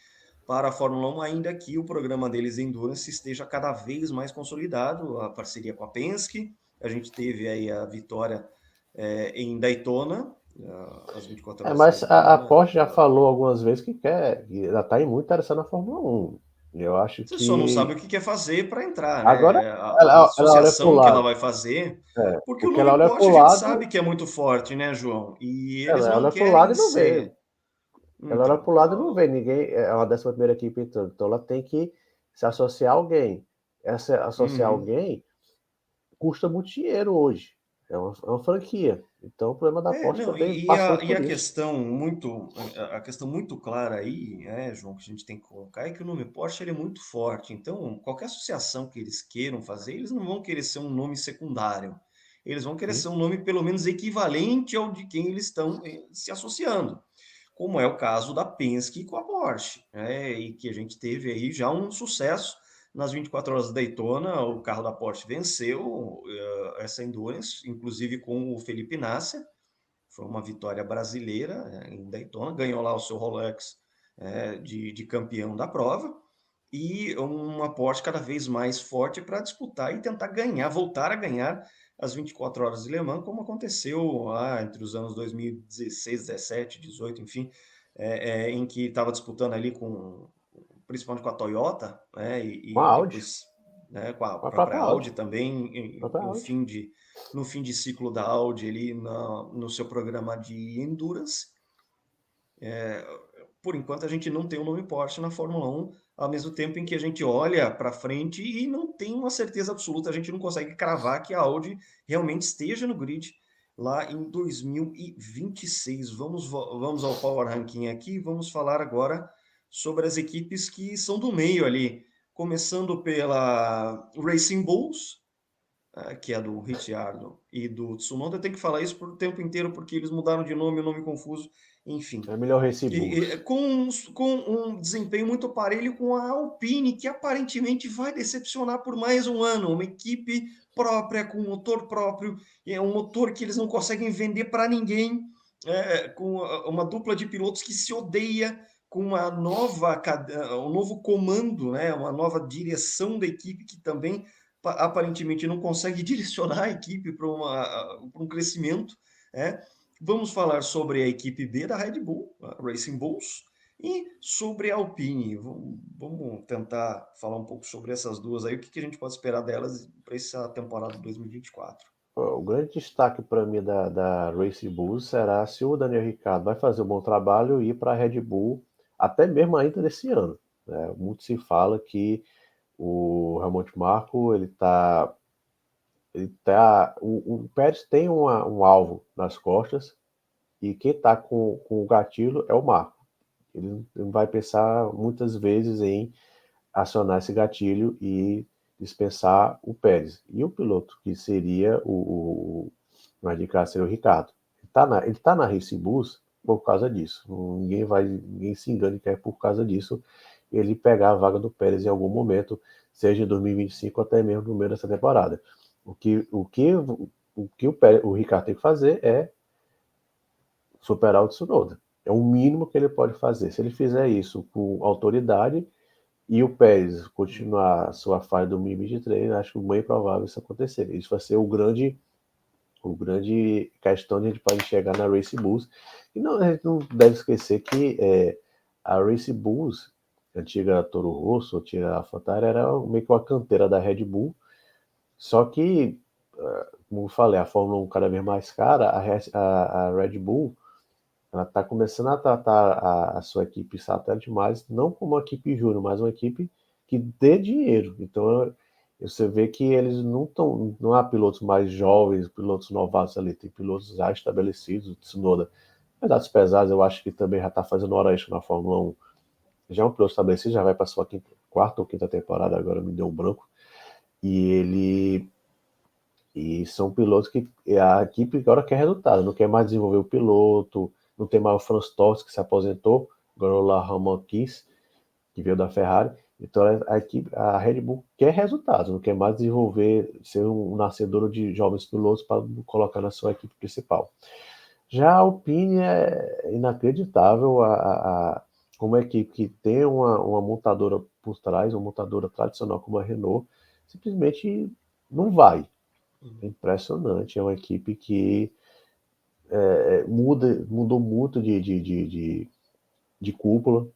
para a Fórmula 1, ainda que o programa deles Endurance esteja cada vez mais consolidado, a parceria com a Penske, a gente teve aí a vitória em Daytona, as 24 horas de Mas a Daytona. Porsche já falou algumas vezes que quer, que ela está muito interessada na Fórmula 1. Eu acho Você só não sabe que o que quer fazer para entrar, agora né? A ela olha para o associação que ela lado, vai fazer, porque o porque ela nome olha para Porsche o a gente lado, sabe que é muito forte, né, João? E eles ela não olha para o lado querem e não vê. ser. Ela olha Então, para o lado e não vê ninguém, é uma 11ª equipe entrando. Então ela tem que se associar a alguém. Essa associar a uhum. alguém custa muito dinheiro hoje. É uma franquia. Então o problema da Porsche Não, também passa muito e por isso. a questão muito clara aí, João, que a gente tem que colocar é que o nome Porsche ele é muito forte. Então, qualquer associação que eles queiram fazer, eles não vão querer ser um nome secundário. Eles vão querer Sim. ser um nome pelo menos equivalente ao de quem eles estão se associando, como é o caso da Penske com a Porsche, e que a gente teve aí já um sucesso nas 24 horas da Daytona. O carro da Porsche venceu essa Endurance, inclusive com o Felipe Nasser. Foi uma vitória brasileira em Daytona, ganhou lá o seu Rolex de campeão da prova, e uma Porsche cada vez mais forte para disputar e tentar ganhar, voltar a ganhar as 24 horas de Le Mans, como aconteceu lá entre os anos 2016, 17, 18, enfim, em que estava disputando ali principalmente com a Toyota, Com a e Audi, depois, com a com a própria própria Audi Audi. também, A própria no Audi. fim de ciclo da Audi, ali no seu programa de Endurance. Por enquanto, a gente não tem o nome Porsche na Fórmula 1, ao mesmo tempo em que a gente olha para frente e não tem uma certeza absoluta, a gente não consegue cravar que a Audi realmente esteja no grid lá em 2026. Vamos ao Power Ranking aqui, vamos falar agora sobre as equipes que são do meio ali, começando pela Racing Bulls, que é do Ricciardo e do Tsunoda. Eu tenho que falar isso por o tempo inteiro, porque eles mudaram de nome, o nome confuso, enfim. É melhor Race E Bulls. com um desempenho muito parelho com a Alpine, que aparentemente vai decepcionar por mais um ano. Uma equipe própria, com motor próprio, é um motor que eles não conseguem vender para ninguém, com uma dupla de pilotos que se odeia, com um novo comando, né, uma nova direção da equipe que também aparentemente não consegue direcionar a equipe para um crescimento. Né? Vamos falar sobre a equipe B da Red Bull, a Racing Bulls, e sobre a Alpine. Vamos tentar falar um pouco sobre essas duas aí, o que a gente pode esperar delas para essa temporada de 2024. O grande destaque para mim da Race Bulls será se o Daniel Ricciardo vai fazer um bom trabalho e ir para a Red Bull, até mesmo ainda nesse ano. Né? Muito se fala que o Helmut Marko, o Pérez tem um alvo nas costas e quem está com o gatilho é o Marko. Ele não vai pensar muitas vezes em acionar esse gatilho e dispensar o Pérez. E o piloto, que seria mais de cá, seria o Ricardo. Ele tá na Race Bulls por causa disso. Ninguém se engane que é por causa disso ele pegar a vaga do Pérez em algum momento, seja em 2025 até mesmo no meio dessa temporada. O Ricardo tem que fazer é superar o Tsunoda. É o mínimo que ele pode fazer. Se ele fizer isso com autoridade, e o Pérez continuar a sua fase de 2023, acho bem provável isso acontecer. Isso vai ser o grande questão que a gente pode chegar na Race Bulls. E não, a gente não deve esquecer que a Race Bulls, a antiga Toro Rosso, a antiga AlphaTauri, era meio que uma canteira da Red Bull. Só que, como eu falei, a Fórmula 1 cada vez mais cara, a Red Bull ela está começando a tratar a sua equipe satélite mais, não como uma equipe júnior, mas uma equipe que dê dinheiro. Então, você vê que eles não estão. Não há pilotos mais jovens, pilotos novatos ali, tem pilotos já estabelecidos. O Tsunoda, pesados pesados, eu acho que também já está fazendo hora extra na Fórmula 1. Já é um piloto estabelecido, já vai para a sua quarta ou quinta temporada, agora me deu um branco. E ele. E são pilotos que a equipe agora quer resultado, não quer mais desenvolver o piloto, não tem mais o Franz Tost, que se aposentou, agora o Ramon Kiss, que veio da Ferrari. Então a Red Bull quer resultados, não quer mais desenvolver, ser um nascedor de jovens pilotos para colocar na sua equipe principal. Já a Alpine é inacreditável uma equipe que tem uma montadora por trás, uma montadora tradicional como a Renault, simplesmente não vai. É impressionante. É uma equipe que mudou muito de cúpula,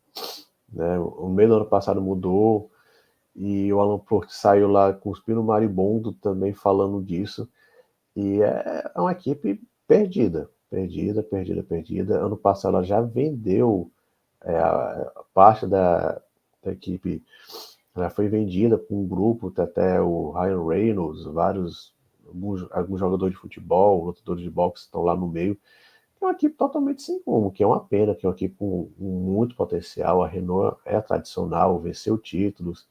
né? O meio do ano passado mudou, e o Alan Prost saiu lá cuspindo maribondo também falando disso. E é uma equipe perdida, perdida, perdida, perdida. Ano passado ela já vendeu a parte da equipe, ela foi vendida para um grupo, tem até o Ryan Reynolds, alguns jogadores de futebol, lutadores de boxe estão lá no meio. É uma equipe totalmente sem rumo, que é uma pena, que é uma equipe com muito potencial. A Renault é tradicional, venceu títulos,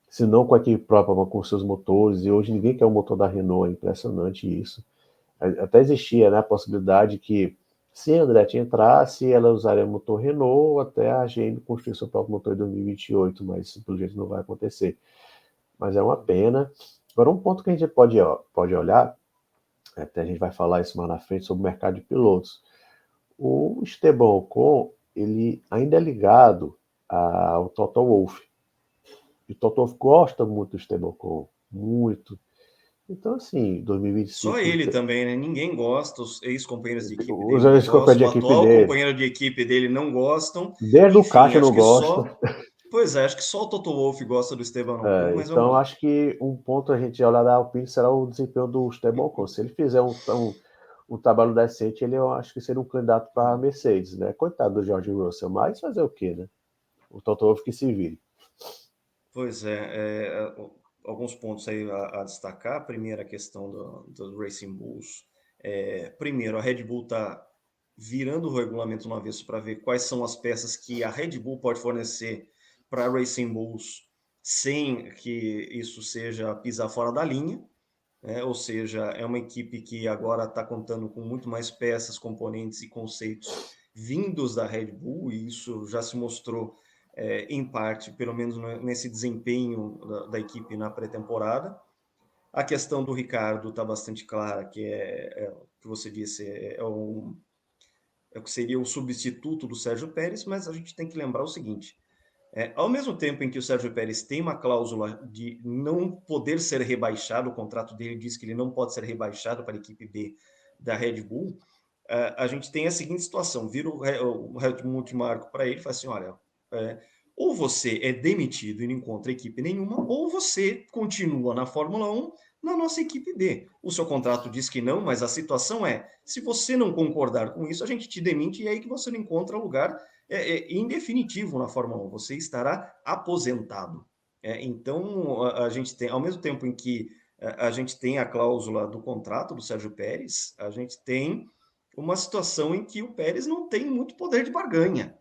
se não com a equipe própria, mas com seus motores, e hoje ninguém quer o motor da Renault, é impressionante isso. Até existia, né, a possibilidade que, se a Andretti entrasse, ela usaria motor Renault até a GM construir seu próprio motor em 2028, mas pelo jeito não vai acontecer. Mas é uma pena. Agora, um ponto que a gente pode olhar, até a gente vai falar isso mais na frente, sobre o mercado de pilotos. O Esteban Ocon, ele ainda é ligado ao Toto Wolff. E o Toto Wolff gosta muito do Esteban Ocon, muito. Então, assim, Só 2025, ele também, né? Ninguém gosta, os ex-companheiros de equipe dele os não ex-companheiros gostam, de o equipe atual dele, companheiro de equipe dele não gostam. desde o Enfim, Cássio não acho que gosta. só. Pois é, acho que só o Toto Wolff gosta do Esteban Ocon, mas vamos Então, lá. acho que um ponto a gente olhar da Alpine será o desempenho do Esteban Ocon. Se ele fizer um trabalho decente, ele eu acho que seria um candidato para a Mercedes, né? Coitado do George Russell, mas fazer o quê, né? O Toto Wolff que se vire. Pois é, alguns pontos aí a destacar. A primeira questão do Racing Bulls. Primeiro, a Red Bull está virando o regulamento no avesso para ver quais são as peças que a Red Bull pode fornecer para a Racing Bulls sem que isso seja pisar fora da linha. Ou seja, é uma equipe que agora está contando com muito mais peças, componentes e conceitos vindos da Red Bull, e isso já se mostrou, em parte, pelo menos nesse desempenho da equipe na pré-temporada. A questão do Ricardo está bastante clara, que é o que você disse, é o que seria o substituto do Sérgio Pérez, mas a gente tem que lembrar o seguinte: ao mesmo tempo em que o Sérgio Pérez tem uma cláusula de não poder ser rebaixado, o contrato dele diz que ele não pode ser rebaixado para a equipe B da Red Bull, a gente tem a seguinte situação: vira o Helmut Marko para ele e fala assim: olha, é, ou você é demitido e não encontra equipe nenhuma, ou você continua na Fórmula 1 na nossa equipe B. O seu contrato diz que não, mas a situação é: se você não concordar com isso, a gente te demite e é aí que você não encontra lugar em definitivo na Fórmula 1, você estará aposentado. Então, a gente tem, ao mesmo tempo em que a gente tem a cláusula do contrato do Sérgio Pérez, a gente tem uma situação em que o Pérez não tem muito poder de barganha,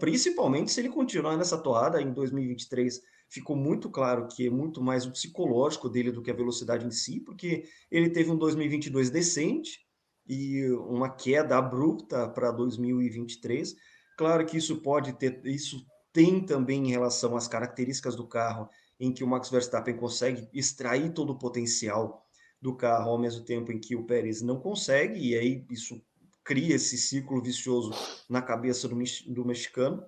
principalmente se ele continuar nessa toada em 2023. Ficou muito claro que é muito mais o psicológico dele do que a velocidade em si, porque ele teve um 2022 decente e uma queda abrupta para 2023. Claro que isso pode ter, isso tem também em relação às características do carro, em que o Max Verstappen consegue extrair todo o potencial do carro, ao mesmo tempo em que o Pérez não consegue, e aí isso cria esse ciclo vicioso na cabeça do mexicano.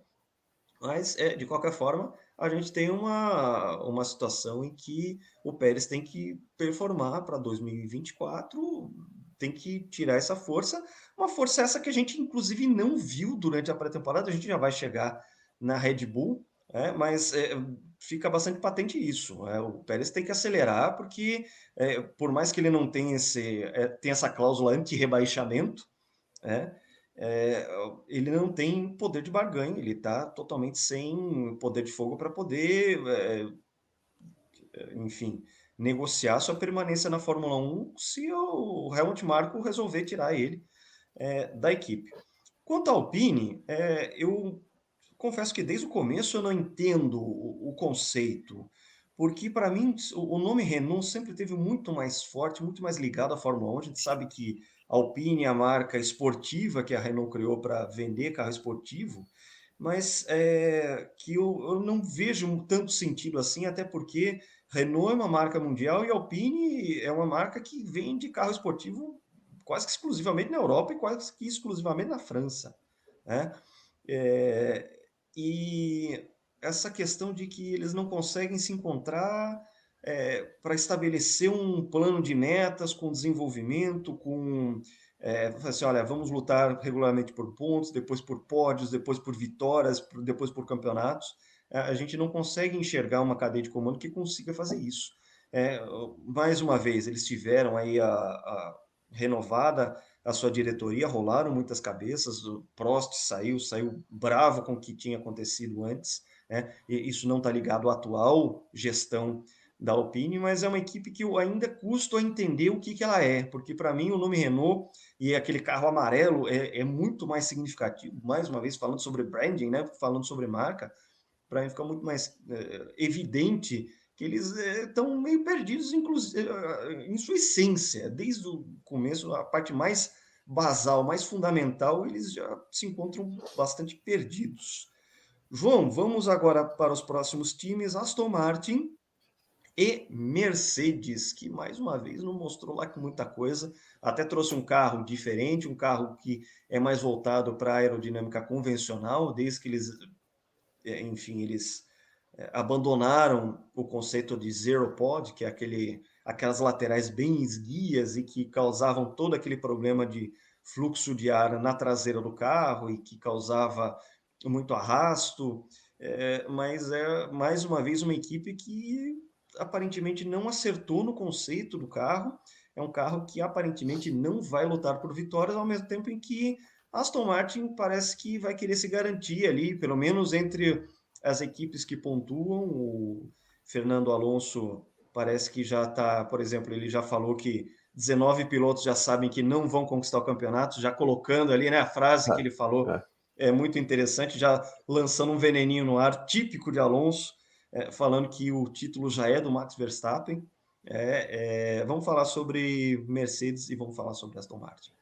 Mas, de qualquer forma, a gente tem uma situação em que o Pérez tem que performar para 2024, tem que tirar essa força, uma força essa que a gente, inclusive, não viu durante a pré-temporada. A gente já vai chegar na Red Bull, mas fica bastante patente isso. O Pérez tem que acelerar, porque por mais que ele não tenha, tenha essa cláusula anti-rebaixamento, né? É, ele não tem poder de barganha, ele está totalmente sem poder de fogo para poder, enfim, negociar sua permanência na Fórmula 1 se o Helmut Marko resolver tirar ele da equipe. Quanto à Alpine, eu confesso que desde o começo eu não entendo o conceito, porque para mim o nome Renault sempre teve muito mais forte, muito mais ligado à Fórmula 1. A gente sabe que a Alpine é a marca esportiva que a Renault criou para vender carro esportivo, mas que eu não vejo tanto sentido assim, até porque Renault é uma marca mundial e a Alpine é uma marca que vende carro esportivo quase que exclusivamente na Europa e quase que exclusivamente na França, né? É, e essa questão de que eles não conseguem se encontrar para estabelecer um plano de metas com desenvolvimento, com assim, olha, vamos lutar regularmente por pontos, depois por pódios, depois por vitórias, depois por campeonatos. A gente não consegue enxergar uma cadeia de comando que consiga fazer isso. É, mais uma vez, eles tiveram aí a renovada a sua diretoria, rolaram muitas cabeças, o Prost saiu bravo com o que tinha acontecido antes, né? E isso não está ligado à atual gestão da Alpine, mas é uma equipe que eu ainda custo a entender o que ela é, porque para mim o nome Renault e aquele carro amarelo é muito mais significativo, mais uma vez falando sobre branding, né? Falando sobre marca, para mim fica muito mais evidente que eles estão meio perdidos, inclusive, em sua essência. Desde o começo, a parte mais basal, mais fundamental, eles já se encontram bastante perdidos. João, vamos agora para os próximos times. Aston Martin e Mercedes, que mais uma vez não mostrou lá com muita coisa, até trouxe um carro diferente, um carro que é mais voltado para a aerodinâmica convencional, desde que eles, enfim, eles abandonaram o conceito de zero pod, que é aquelas laterais bem esguias e que causavam todo aquele problema de fluxo de ar na traseira do carro e que causava muito arrasto, mas é mais uma vez uma equipe que aparentemente não acertou no conceito do carro. É um carro que aparentemente não vai lutar por vitórias, ao mesmo tempo em que Aston Martin parece que vai querer se garantir ali, pelo menos entre as equipes que pontuam. O Fernando Alonso parece que já está, por exemplo, ele já falou que 19 pilotos já sabem que não vão conquistar o campeonato, já colocando ali, né, a frase que ele falou É. é muito interessante, já lançando um veneninho no ar, típico de Alonso, falando que o título já é do Max Verstappen. Vamos falar sobre Mercedes e vamos falar sobre Aston Martin.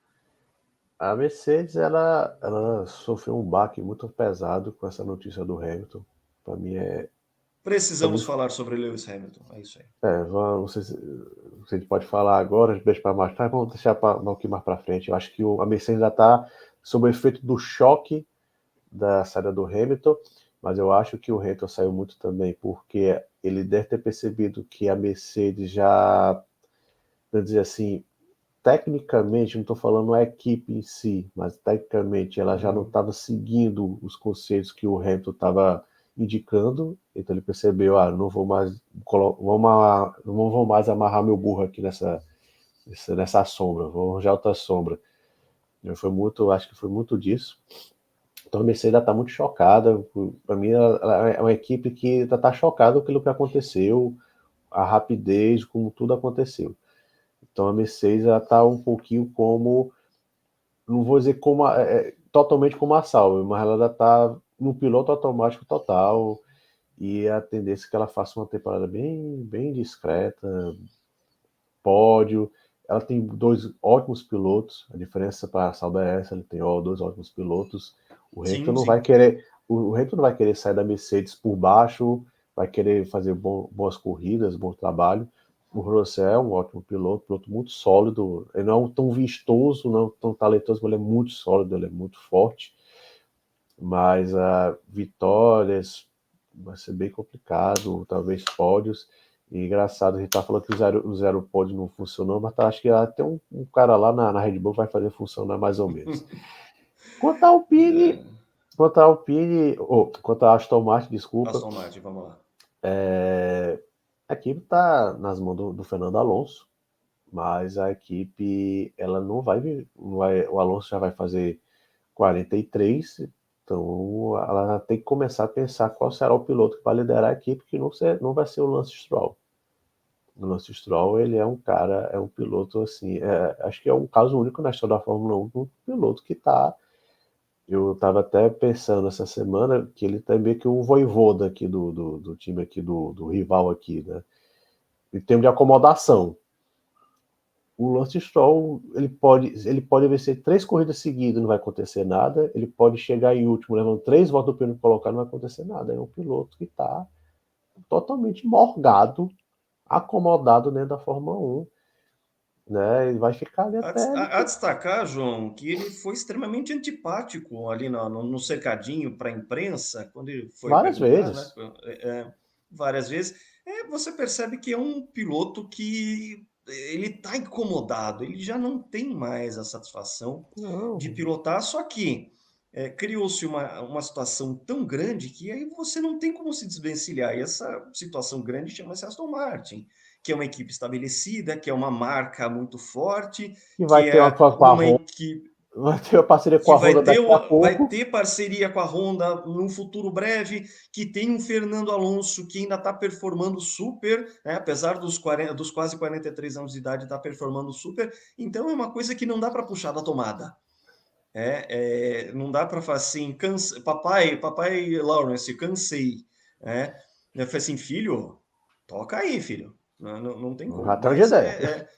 A Mercedes, ela sofreu um baque muito pesado com essa notícia do Hamilton. Para mim para mim, Precisamos falar sobre Lewis Hamilton, é isso aí. não sei se a gente pode falar agora, deixa para mais tarde, vamos deixar um pouquinho mais para frente. Eu acho que a Mercedes ainda está sob o efeito do choque da saída do Hamilton, mas eu acho que o Hamilton saiu muito também porque ele deve ter percebido que a Mercedes já, vou dizer assim, tecnicamente, não estou falando a equipe em si, mas tecnicamente ela já não estava seguindo os conceitos que o Hamilton estava indicando, então ele percebeu, não vou mais não vou mais amarrar meu burro aqui nessa sombra, vou arranjar outra sombra. Acho que foi muito disso. Então a Mercedes está muito chocada. Para mim, ela é uma equipe que está chocada com o que aconteceu, a rapidez, como tudo aconteceu. Então a Mercedes está um pouquinho como, não vou dizer como totalmente como a Sauber, mas ela está no piloto automático total e a tendência é que ela faça uma temporada bem, bem discreta, pódio. Ela tem dois ótimos pilotos, a diferença para a Sauber é essa, ele tem dois ótimos pilotos. O Hamilton Sim, não vai sim. querer, o Hamilton não vai querer sair da Mercedes por baixo, vai querer fazer boas corridas, bom trabalho. O Russell é um ótimo piloto muito sólido. Ele não é tão vistoso, não tão talentoso, mas ele é muito sólido, ele é muito forte. Mas vitórias vai ser bem complicado, talvez pódios. E engraçado, a gente tá falando que o zero pódio não funcionou, mas acho que até um cara lá na Red Bull vai fazer funcionar mais ou menos. Quanto à Alpine, quanto à Aston Martin, desculpa, Aston Martin, vamos lá. a equipe está nas mãos do Fernando Alonso, mas a equipe, ela não vai, o Alonso já vai fazer 43, então ela tem que começar a pensar qual será o piloto que vai liderar a equipe, que não vai ser o Lance Stroll. O Lance Stroll, ele é um cara, é um piloto assim, acho que é um caso único na história da Fórmula 1, um piloto que está. Eu estava até pensando essa semana que ele tá meio que um voivoda aqui do time aqui, do rival aqui, né? Em termos de acomodação. O Lance Stroll, ele pode vencer 3 corridas seguidas, não vai acontecer nada. Ele pode chegar em último, levando 3 voltas do pneu colocar, não vai acontecer nada. É um piloto que está totalmente morgado, acomodado dentro da Fórmula 1. né? Ele vai ficar ali até ele. A destacar, João, que ele foi extremamente antipático ali no cercadinho para a imprensa, quando ele foi Várias perguntar, né, vezes. várias vezes, você percebe que é um piloto que ele está incomodado, ele já não tem mais a satisfação de Não, pilotar, só que criou-se uma situação tão grande que aí você não tem como se desvencilhar, e essa situação grande chama-se Aston Martin, que é uma equipe estabelecida, que é uma marca muito forte, que vai que ter uma é com a uma Honda, equipe vai ter uma parceria com que a Honda daqui a vai pouco. ter parceria com a Honda num futuro breve, que tem um Fernando Alonso que ainda está performando super, né? Apesar dos quase 43 anos de idade, está performando super. Então é uma coisa que não dá para puxar da tomada. Não dá para falar assim, papai Lawrence, cansei. Eu falei assim, filho, toca aí, filho. Não tem como. Até onde Mas der.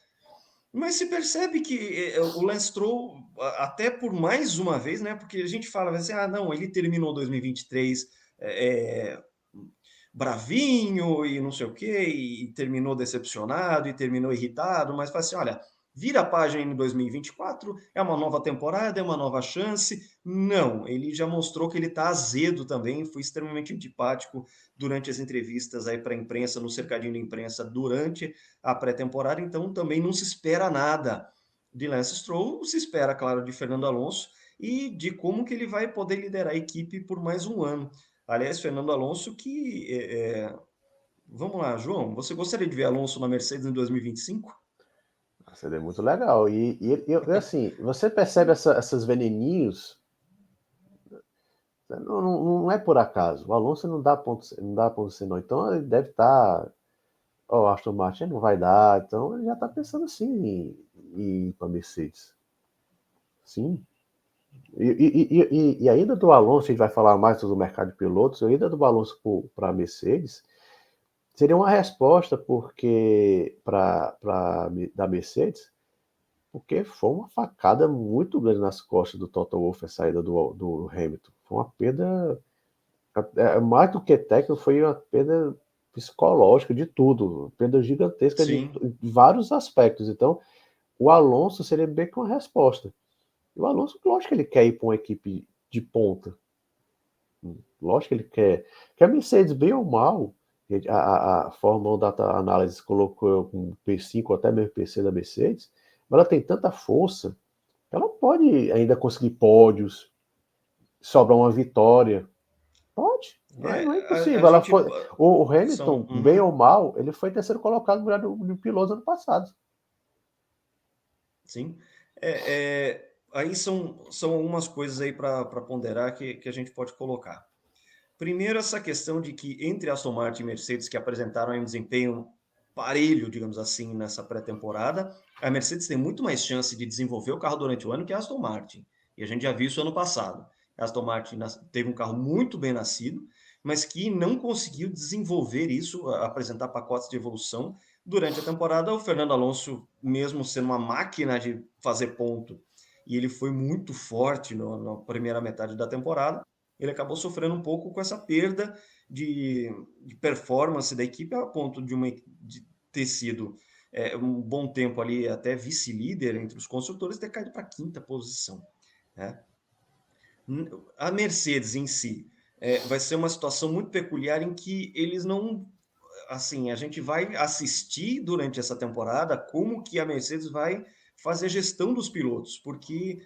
mas se percebe que o Lance Stroll, até por mais uma vez, né? Porque a gente fala assim, não, ele terminou 2023 bravinho e não sei o quê, e terminou decepcionado e terminou irritado, mas fala assim, olha, vira a página em 2024, é uma nova temporada, é uma nova chance. Não, ele já mostrou que ele está azedo também, foi extremamente antipático durante as entrevistas aí para a imprensa, no cercadinho da imprensa, durante a pré-temporada, então também não se espera nada de Lance Stroll, se espera, claro, de Fernando Alonso e de como que ele vai poder liderar a equipe por mais um ano. Aliás, Fernando Alonso, vamos lá, João, você gostaria de ver Alonso na Mercedes em 2025? Seria muito legal. Assim, você percebe essas veneninhos, não é por acaso. O Alonso não dá ponto sem nó. Então ele deve estar. Ó, o Aston Martin não vai dar. Então ele já está pensando assim em ir para a Mercedes. Sim. E a ida do Alonso, a gente vai falar mais sobre o mercado de pilotos, a ida do Alonso para a Mercedes seria uma resposta porque da Mercedes, porque foi uma facada muito grande nas costas do Toto Wolff a saída do Hamilton. Foi uma perda, mais do que técnica, foi uma perda psicológica de tudo, uma perda gigantesca Sim. de vários aspectos. Então, o Alonso seria bem que uma resposta. E o Alonso, lógico que ele quer ir para uma equipe de ponta. Lógico que ele quer. Que a Mercedes, bem ou mal, a Fórmula 1 Data Analysis colocou um P5 ou até mesmo PC da Mercedes, mas ela tem tanta força que ela pode ainda conseguir pódios, sobrar uma vitória. Pode, não é A impossível. Ela gente. foi, o Hamilton, bem Uhum, ou mal, ele foi terceiro colocado no lugar do piloto ano passado. sim. Aí são algumas coisas aí para ponderar que a gente pode colocar. Primeiro, essa questão de que entre Aston Martin e Mercedes, que apresentaram aí um desempenho parelho, digamos assim, nessa pré-temporada, a Mercedes tem muito mais chance de desenvolver o carro durante o ano que a Aston Martin. E a gente já viu isso ano passado. A Aston Martin teve um carro muito bem nascido, mas que não conseguiu desenvolver isso, apresentar pacotes de evolução durante a temporada. O Fernando Alonso, mesmo sendo uma máquina de fazer ponto, e ele foi muito forte na primeira metade da temporada, ele acabou sofrendo um pouco com essa perda de performance da equipe a ponto de ter sido um bom tempo ali até vice-líder entre os construtores ter caído para a quinta posição. Né? A Mercedes em si vai ser uma situação muito peculiar em que eles não assim, a gente vai assistir durante essa temporada como que a Mercedes vai fazer a gestão dos pilotos, porque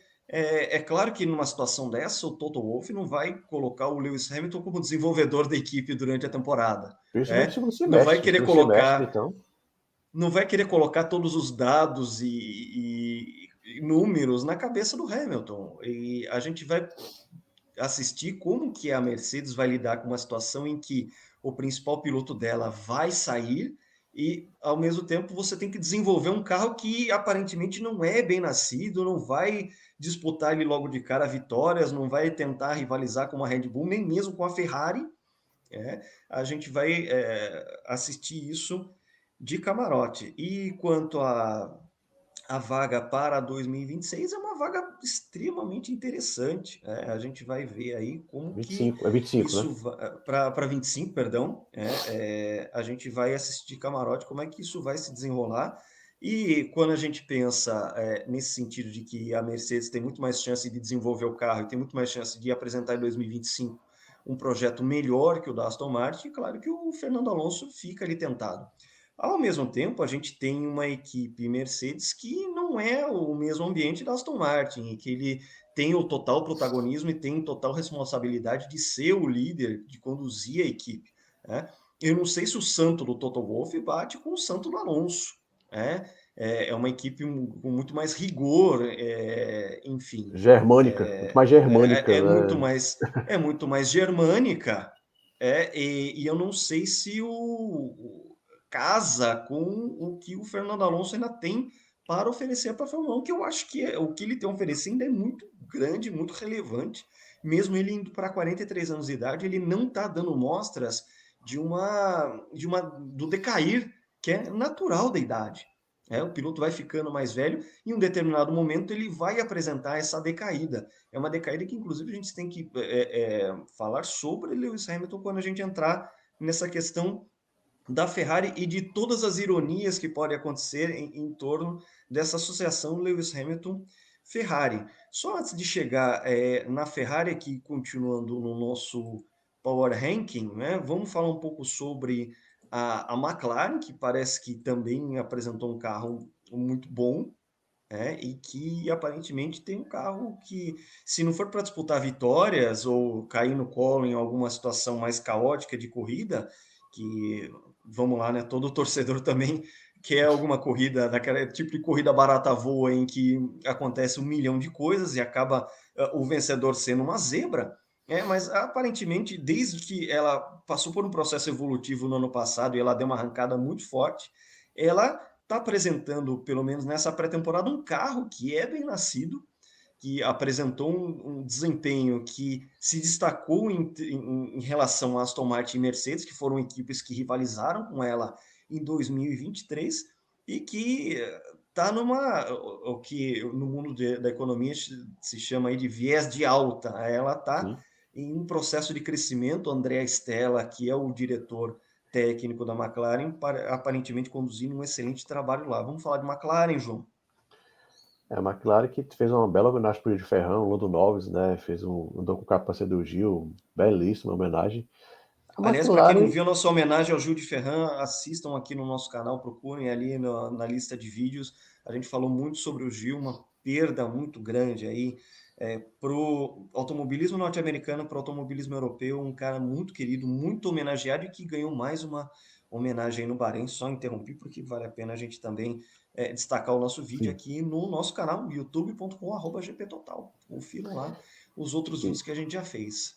claro que numa situação dessa, o Toto Wolff não vai colocar o Lewis Hamilton como desenvolvedor da equipe durante a temporada, Principalmente no né? segundo Não vai semestre. No querer segundo semestre, colocar, então. não vai querer colocar todos os dados e números na cabeça do Hamilton. E a gente vai assistir como que a Mercedes vai lidar com uma situação em que o principal piloto dela vai sair e, ao mesmo tempo, você tem que desenvolver um carro que aparentemente não é bem nascido, não vai disputar ali logo de cara vitórias, não vai tentar rivalizar com a Red Bull, nem mesmo com a Ferrari. A gente vai assistir isso de camarote. E quanto a vaga para 2026 é uma vaga extremamente interessante. A gente vai ver aí como que 25, é 25, né? isso para 25, perdão. A gente vai assistir camarote como é que isso vai se desenrolar E quando a gente pensa nesse sentido de que a Mercedes tem muito mais chance de desenvolver o carro e tem muito mais chance de apresentar em 2025 um projeto melhor que o da Aston Martin, claro que o Fernando Alonso fica ali tentado. Ao mesmo tempo, a gente tem uma equipe Mercedes que não é o mesmo ambiente da Aston Martin, e que ele tem o total protagonismo e tem total responsabilidade de ser o líder, de conduzir a equipe, né? Eu não sei se o santo do Toto Wolff bate com o santo do Alonso, né? É uma equipe com muito mais rigor, enfim, Germânica, muito mais germânica, né? é muito mais germânica, e eu não sei se casa com o que o Fernando Alonso ainda tem para oferecer para a Fórmula 1, que eu acho que o que ele tem oferecendo é muito grande, muito relevante. Mesmo ele indo para 43 anos de idade, ele não está dando mostras do decair que é natural da idade. O piloto vai ficando mais velho e em um determinado momento ele vai apresentar essa decaída. É uma decaída que, inclusive, a gente tem que falar sobre Lewis Hamilton quando a gente entrar nessa questão da Ferrari e de todas as ironias que podem acontecer em torno dessa associação Lewis Hamilton-Ferrari. Só antes de chegar na Ferrari, aqui continuando no nosso Power Ranking, né, vamos falar um pouco sobre a McLaren, que parece que também apresentou um carro muito bom, e que aparentemente tem um carro que, se não for para disputar vitórias ou cair no colo em alguma situação mais caótica de corrida, que vamos lá, né? Todo torcedor também quer alguma corrida, daquele tipo de corrida barata voa em que acontece um milhão de coisas e acaba o vencedor sendo uma zebra. Mas aparentemente, desde que ela passou por um processo evolutivo no ano passado e ela deu uma arrancada muito forte, ela está apresentando, pelo menos nessa pré-temporada, um carro que é bem nascido, que apresentou um desempenho que se destacou em relação a Aston Martin e Mercedes, que foram equipes que rivalizaram com ela em 2023 e que está o que no mundo da economia se chama aí de viés de alta. Ela está em um processo de crescimento. André Stella, que é o diretor técnico da McLaren, aparentemente conduzindo um excelente trabalho lá. Vamos falar de McLaren, João? A McLaren que fez uma bela homenagem para o Gil Ferrão, Lando Norris, né? Andou com o capacete do Gil, belíssima homenagem. A Aliás, para quem não McLaren, viu a nossa homenagem ao Gil de Ferran, assistam aqui no nosso canal, procurem ali na lista de vídeos. A gente falou muito sobre o Gil, uma perda muito grande aí para o automobilismo norte-americano, para o automobilismo europeu, um cara muito querido, muito homenageado e que ganhou mais uma homenagem no Bahrein. Só interrompi porque vale a pena a gente também destacar o nosso vídeo sim, aqui no nosso canal, youtube.com/gptotal. Confiram lá os outros sim. vídeos que a gente já fez.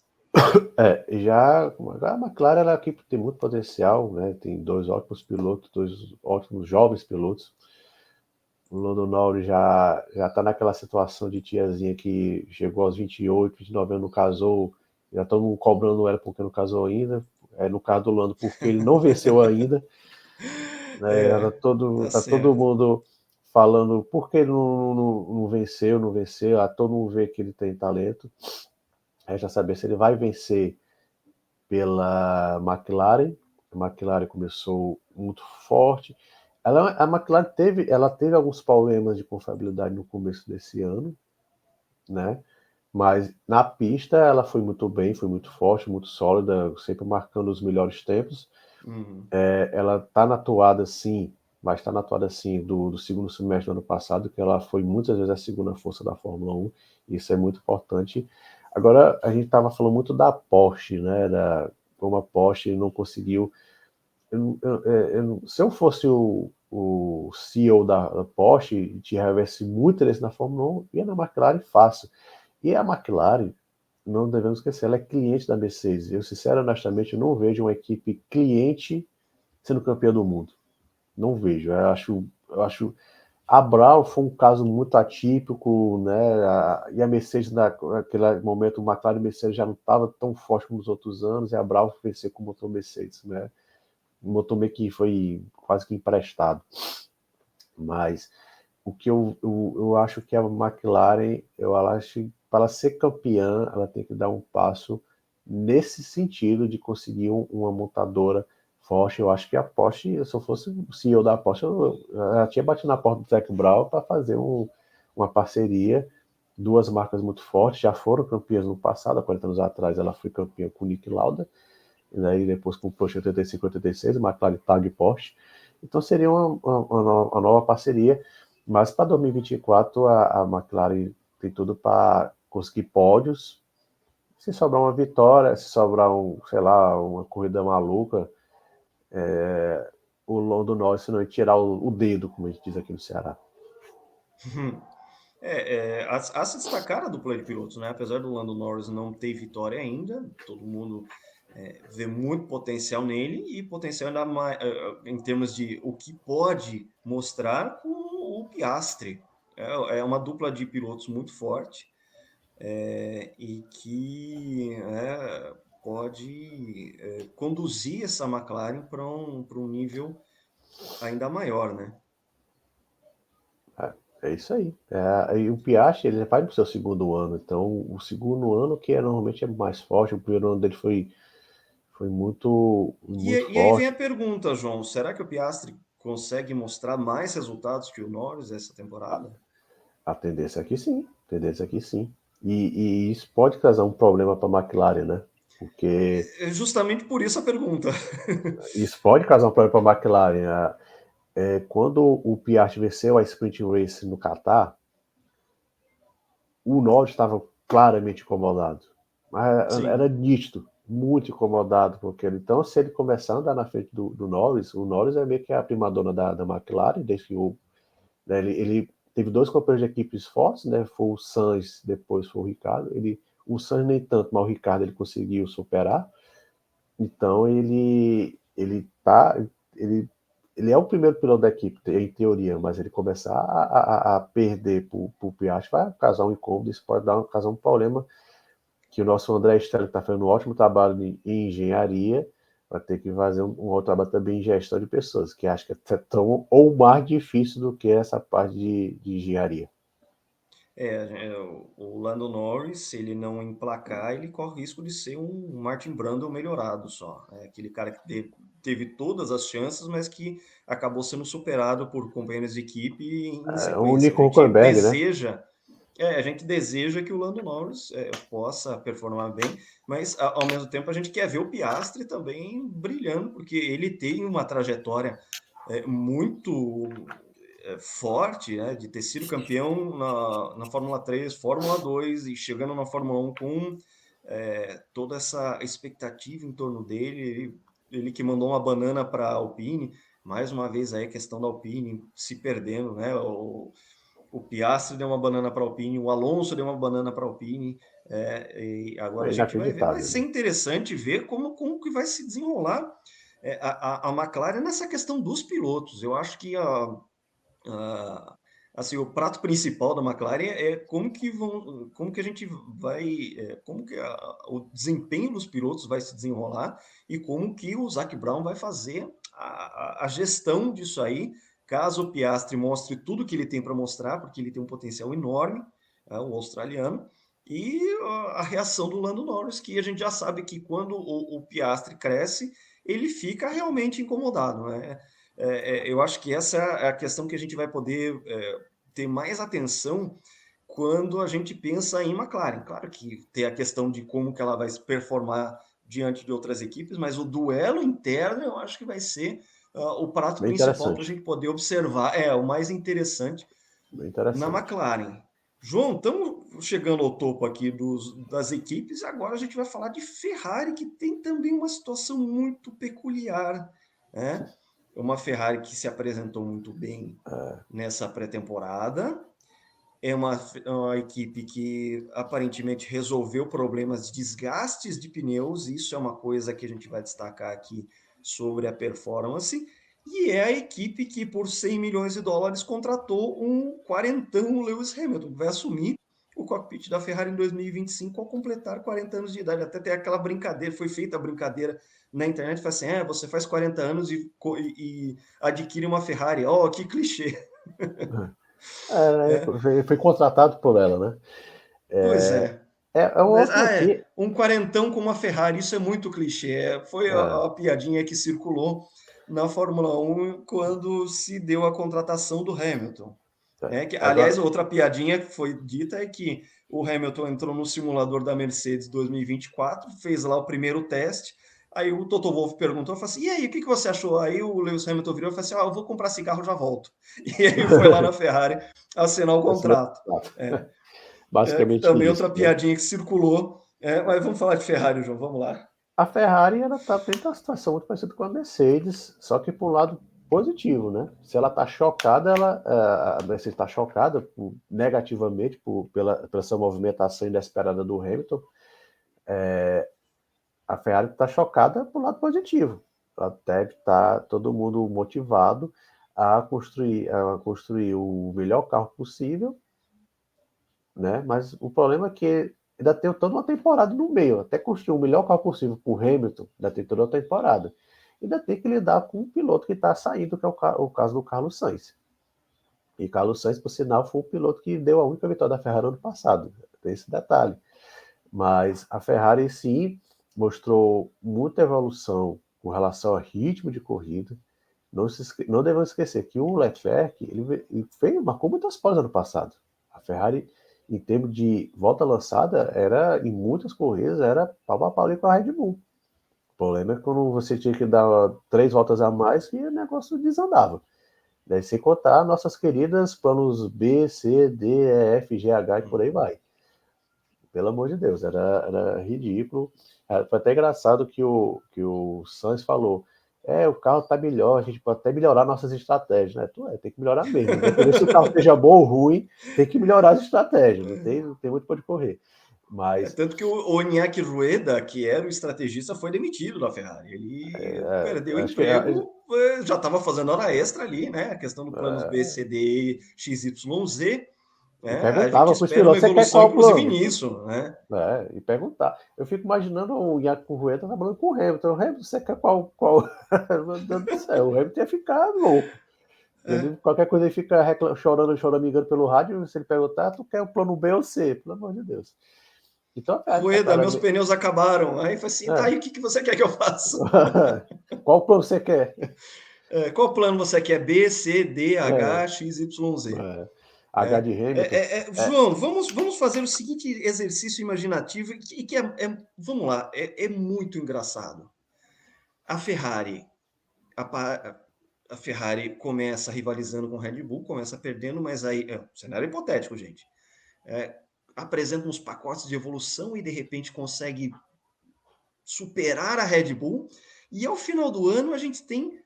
Já a McLaren ela aqui tem muito potencial, né? Tem dois ótimos pilotos, dois ótimos jovens pilotos. O Lando Norris já está naquela situação de tiazinha que chegou aos 28, 29 anos, não casou, já estão cobrando ela porque não casou ainda. No caso do Lando, porque ele não venceu ainda. Né? Tá Tá todo certo. mundo falando por que ele não venceu, não venceu. Todo mundo vê que ele tem talento. Aí já saber se ele vai vencer pela McLaren. A McLaren começou muito forte. A McLaren ela teve alguns problemas de confiabilidade no começo desse ano, né? Mas na pista ela foi muito bem, foi muito forte, muito sólida, sempre marcando os melhores tempos. Uhum. Ela está na toada sim, mas está na toada sim do segundo semestre do ano passado, que ela foi muitas vezes a segunda força da Fórmula 1, isso é muito importante. Agora, a gente estava falando muito da Porsche, né? Como a Porsche não conseguiu. Se eu fosse o CEO da Porsche e tivesse muito interesse na Fórmula 1, ia na McLaren fácil. E a McLaren, não devemos esquecer, ela é cliente da Mercedes. Eu, sinceramente, honestamente, não vejo uma equipe cliente sendo campeã do mundo. Não vejo. Eu acho a Brown foi um caso muito atípico, né? E a Mercedes, naquele momento, o McLaren e Mercedes já não estava tão forte como nos outros anos, e a Brown venceu com o motor Mercedes, né? O motor meio que foi quase que emprestado. Mas o que eu acho que a McLaren, eu acho que para ela ser campeã, ela tem que dar um passo nesse sentido de conseguir uma montadora Forte, eu acho que a Porsche, se eu fosse o CEO da Porsche, eu já tinha batido na porta do Zac Brown para fazer uma parceria. Duas marcas muito fortes, já foram campeãs no passado, há 40 anos atrás ela foi campeã com o Niki Lauda, e daí depois com o Porsche 85 e 86, McLaren, Tag e Porsche. Então seria uma nova parceria, mas para 2024 a McLaren tem tudo para conseguir pódios. Se sobrar uma vitória, se sobrar sei lá, uma corrida maluca, o Lando Norris, se não tirar o dedo, como a gente diz aqui no Ceará. A se destacar a dupla de pilotos, né? Apesar do Lando Norris não ter vitória ainda, todo mundo vê muito potencial nele e potencial ainda mais, em termos de o que pode mostrar com o Piastri. É uma dupla de pilotos muito forte e que pode conduzir essa McLaren para um nível ainda maior, né? É isso aí. E o Piastri, ele vai para o seu segundo ano, então o segundo ano que normalmente é mais forte, o primeiro ano dele foi muito, muito E aí vem a forte. pergunta, João: será que o Piastri consegue mostrar mais resultados que o Norris essa temporada? A tendência aqui sim, a tendência aqui sim. E isso pode causar um problema para a McLaren, né? Porque É justamente por isso a pergunta. isso pode causar um problema para a McLaren. Quando o Piastri venceu a Sprint Race no Qatar, o Norris estava claramente incomodado. Mas era Sim. nítido, muito incomodado com aquele. Então, se ele começar a andar na frente do Norris, o Norris é meio que a primadona da McLaren, desde que ele teve dois companheiros de equipes fortes, né? Foi o Sainz, depois foi o Ricardo. O Sainz nem tanto, mas o Ricardo ele conseguiu superar. Então ele ele é o primeiro piloto da equipe, em teoria, mas ele começar a perder para o Piastri vai causar um incômodo, isso pode causar um problema que o nosso André Stella está fazendo um ótimo trabalho em engenharia, vai ter que fazer um outro trabalho também em gestão de pessoas, que acho que é tão ou mais difícil do que essa parte de engenharia. O Lando Norris, se ele não emplacar, ele corre risco de ser um Martin Brundle melhorado só. É aquele cara que teve todas as chances, mas que acabou sendo superado por companheiros de equipe em O sequência. Nico Huckenberg, né? A gente deseja que o Lando Norris possa performar bem, mas ao mesmo tempo a gente quer ver o Piastri também brilhando, porque ele tem uma trajetória muito forte, né, de ter sido campeão na Fórmula 3, Fórmula 2 e chegando na Fórmula 1 com toda essa expectativa em torno dele. Ele que mandou uma banana para a Alpine, mais uma vez aí a questão da Alpine se perdendo, né? O Piastri deu uma banana para a Alpine, o Alonso deu uma banana para a Alpine, e agora É a gente vai ver. Vai inacreditável, ser né? interessante ver como que vai se desenrolar a McLaren nessa questão dos pilotos. Eu acho que assim, o prato principal da McLaren é como que a gente vai, como que o desempenho dos pilotos vai se desenrolar e como que o Zac Brown vai fazer a gestão disso aí, caso o Piastri mostre tudo que ele tem para mostrar, porque ele tem um potencial enorme, o australiano, e a reação do Lando Norris, que a gente já sabe que quando o Piastri cresce, ele fica realmente incomodado, né? Eu acho que essa é a questão que a gente vai poder ter mais atenção quando a gente pensa em McLaren. Claro que tem a questão de como que ela vai se performar diante de outras equipes, mas o duelo interno eu acho que vai ser o prato Bem principal para a interessante. gente poder observar, o mais interessante Bem na interessante. McLaren. João, estamos chegando ao topo aqui das equipes, agora a gente vai falar de Ferrari, que tem também uma situação muito peculiar, né? É uma Ferrari que se apresentou muito bem nessa pré-temporada, é uma equipe que aparentemente resolveu problemas de desgastes de pneus, isso é uma coisa que a gente vai destacar aqui sobre a performance, e é a equipe que por 100 milhões de dólares contratou um quarentão Lewis Hamilton, que vai assumir o cockpit da Ferrari em 2025 ao completar 40 anos de idade. Até tem aquela brincadeira, foi feita a brincadeira na internet, fala assim, você faz 40 anos e adquire uma Ferrari. Oh, que clichê. Foi contratado por ela, né? Pois é. É uma outra um quarentão com uma Ferrari, isso é muito clichê. Foi a piadinha que circulou na Fórmula 1 quando se deu a contratação do Hamilton. Aliás, Agora, outra piadinha que foi dita é que o Hamilton entrou no simulador da Mercedes 2024, fez lá o primeiro teste, aí o Toto Wolff perguntou, falou assim, e aí, o que você achou? Aí o Lewis Hamilton virou e falou assim, eu vou comprar cigarro, já volto. E aí foi lá na Ferrari assinar o contrato. Basicamente Também isso, outra né? piadinha que circulou. Mas vamos falar de Ferrari, João, vamos lá. A Ferrari, ela tá dentro de uma situação muito parecida com a Mercedes, só que por um lado positivo, né? Se ela tá chocada, a Mercedes está chocada negativamente pela essa movimentação inesperada do Hamilton. A Ferrari está chocada por lado positivo. Ela deve estar todo mundo motivado a construir o melhor carro possível, né? Mas o problema é que ainda tem toda uma temporada no meio. Até construir o melhor carro possível para o Hamilton, ainda tem toda uma temporada. Ainda tem que lidar com um piloto que está saindo, que é o caso do Carlos Sainz. E Carlos Sainz, por sinal, foi o piloto que deu a única vitória da Ferrari ano passado. Tem esse detalhe. Mas a Ferrari, sim, mostrou muita evolução com relação ao ritmo de corrida. Não devemos esquecer que o Leclerc marcou muitas poles ano passado. A Ferrari, em termos de volta lançada, em muitas corridas, era pau a pau com a Red Bull. O problema é quando você tinha que dar 3 voltas a mais que o negócio desandava. Daí, sem contar nossas queridas planos B, C, D, E, F, G, H e por aí vai. Pelo amor de Deus, era ridículo. Foi até engraçado que o Sainz falou: o carro tá melhor, a gente pode até melhorar nossas estratégias, né? Tem que melhorar mesmo. Independente se o carro esteja bom ou ruim, tem que melhorar as estratégias, não tem muito para onde correr. Mas Tanto que o Iñaki Rueda, que era o estrategista, foi demitido da Ferrari. Ele perdeu o acho que emprego, já estava fazendo hora extra ali, né? A questão do planos B, C, D, X, Y, Z. e A gente perguntava para os espera uma pilotos: você quer evolução, qual inclusive, plano? nisso, né? E perguntar. Eu fico imaginando o Iaco Rueda trabalhando com o Hamilton. O Hamilton, você quer qual? Meu Deus do céu, o Hamilton ia ficar louco. Qualquer coisa ele fica chorando, choramingando pelo rádio. Se ele perguntar, tu quer o plano B ou C? Pelo amor de Deus. Então a Ferrari tá Rueda, meus claramente. pneus acabaram. Aí foi assim, tá aí, o que você quer que eu faça? Qual plano você quer? Qual plano você quer? B, C, D, H, X, Y, Z. H de Hamilton. João, vamos fazer o seguinte exercício imaginativo que vamos lá, é muito engraçado. A Ferrari, a Ferrari começa rivalizando com o Red Bull, começa perdendo, mas aí, cenário hipotético, gente, apresenta uns pacotes de evolução e de repente consegue superar a Red Bull, e ao final do ano a gente tem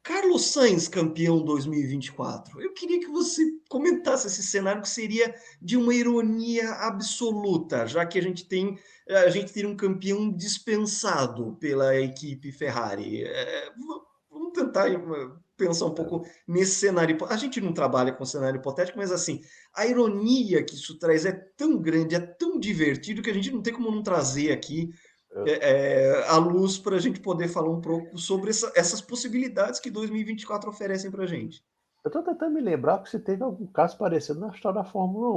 Carlos Sainz campeão 2024. Eu queria que você comentasse esse cenário que seria de uma ironia absoluta, já que a gente teria um campeão dispensado pela equipe Ferrari. Vamos tentar pensar um pouco nesse cenário. A gente não trabalha com cenário hipotético, mas assim, a ironia que isso traz é tão grande, é tão divertido que a gente não tem como não trazer aqui a luz para a gente poder falar um pouco sobre essas possibilidades que 2024 oferecem para a gente. Eu tô tentando me lembrar se teve algum caso parecido na história da Fórmula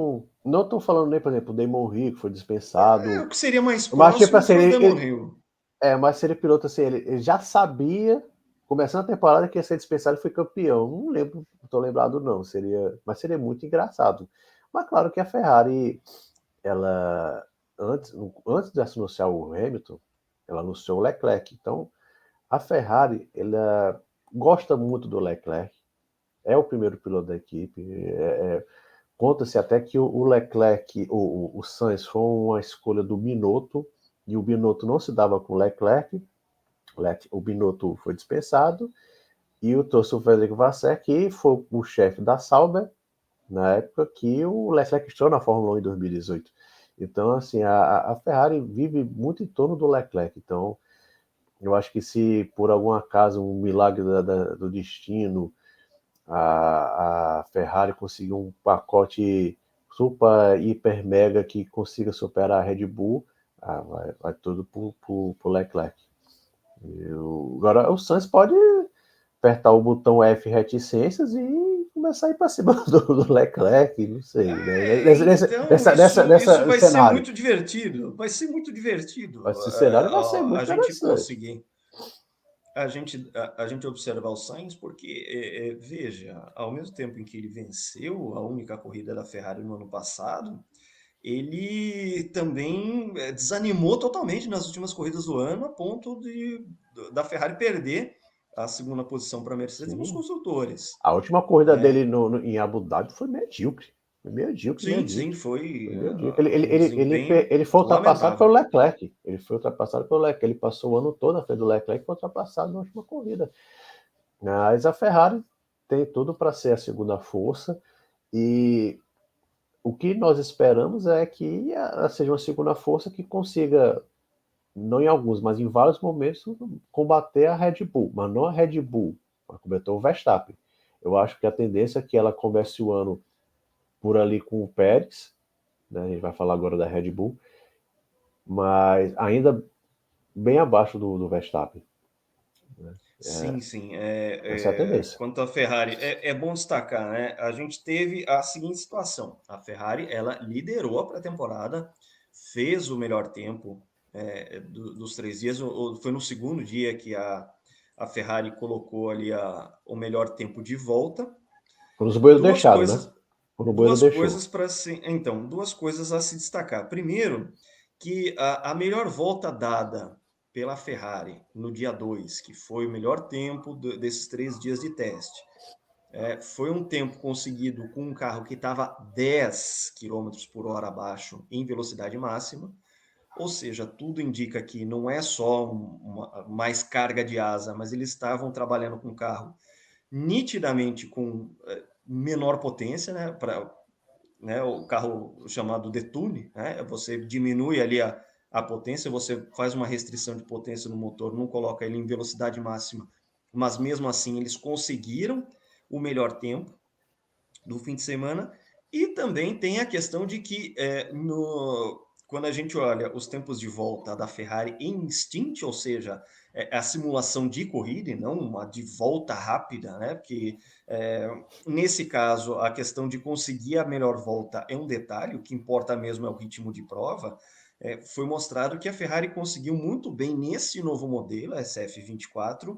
1. Não tô falando nem, por exemplo, o Damon Hill, que foi dispensado. O que seria mais Mas, tipo próximo assim, foi o Damon Hill. mas seria piloto assim, ele já sabia, começando a temporada, que ia ser dispensado e foi campeão. Não lembro, não tô lembrado não. Mas seria muito engraçado. Mas claro que a Ferrari, ela, antes de anunciar o Hamilton, ela anunciou o Leclerc. Então, a Ferrari, ela gosta muito do Leclerc. É o primeiro piloto da equipe. Conta-se até que o Leclerc, o Sainz, foi uma escolha do Binotto, e o Binotto não se dava com o Leclerc. O Binotto foi dispensado, e trouxe o Frederico Vasseur, que foi o chefe da Sauber, na época que o Leclerc estreou na Fórmula 1 em 2018. Então, assim, a Ferrari vive muito em torno do Leclerc. Então, eu acho que se por algum acaso, um milagre do destino, a Ferrari conseguir um pacote super, hiper, mega que consiga superar a Red Bull, vai tudo pro Leclerc. Agora o Sainz pode apertar o botão F reticências e começar a ir para cima do Leclerc, não sei, né? Então, isso Nessa vai ser cenário. muito divertido. Vai ser muito divertido Esse cenário vai ser muito a gente interessante. conseguir. A gente observar o Sainz, porque, veja, ao mesmo tempo em que ele venceu a única corrida da Ferrari no ano passado, ele também desanimou totalmente nas últimas corridas do ano, a ponto da Ferrari perder a segunda posição para a Mercedes nos Sim. construtores. A última corrida Né? dele em Abu Dhabi foi medíocre. Foi medíocre, Sim, medíocre. Foi foi medíocre. um desempenho Ele foi ultrapassado pelo lamentável. Leclerc. Ele foi ultrapassado pelo Leclerc. Ele passou o ano todo na frente do Leclerc e foi ultrapassado na última corrida. Mas a Ferrari tem tudo para ser a segunda força. E o que nós esperamos é que ela seja uma segunda força que consiga, não em alguns, mas em vários momentos, combater a Red Bull. Mas não a Red Bull, mas combater o Verstappen. Eu acho que a tendência é que ela comece o ano por ali com o Pérez, né? A gente vai falar agora da Red Bull, mas ainda bem abaixo do Verstappen. Né? Sim. Essa é a tendência. Quanto à Ferrari, é bom destacar, né? A gente teve a seguinte situação: a Ferrari ela liderou a pré-temporada, fez o melhor tempo dos 3 dias. Foi no segundo dia que a Ferrari colocou ali o melhor tempo de volta. Quando os boios Duas deixaram, né? coisas, Quando o Bueno deixou. duas coisas a se destacar. Primeiro, que a melhor volta dada pela Ferrari no dia 2, que foi o melhor tempo desses 3 dias de teste, foi um tempo conseguido com um carro que estava 10 quilômetros por hora abaixo em velocidade máxima. Ou seja, tudo indica que não é só mais carga de asa, mas eles estavam trabalhando com um carro nitidamente com menor potência, né, né, o carro chamado detune, né, você diminui ali a potência, você faz uma restrição de potência no motor, não coloca ele em velocidade máxima, mas mesmo assim eles conseguiram o melhor tempo do fim de semana. E também tem a questão de que quando a gente olha os tempos de volta da Ferrari em instinct, ou seja, a simulação de corrida e não uma de volta rápida, né? Porque nesse caso a questão de conseguir a melhor volta é um detalhe, o que importa mesmo é o ritmo de prova. Foi mostrado que a Ferrari conseguiu muito bem nesse novo modelo, a SF24,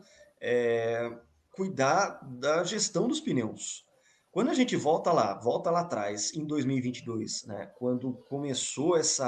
cuidar da gestão dos pneus. Quando a gente volta lá atrás, em 2022, né, quando começou esse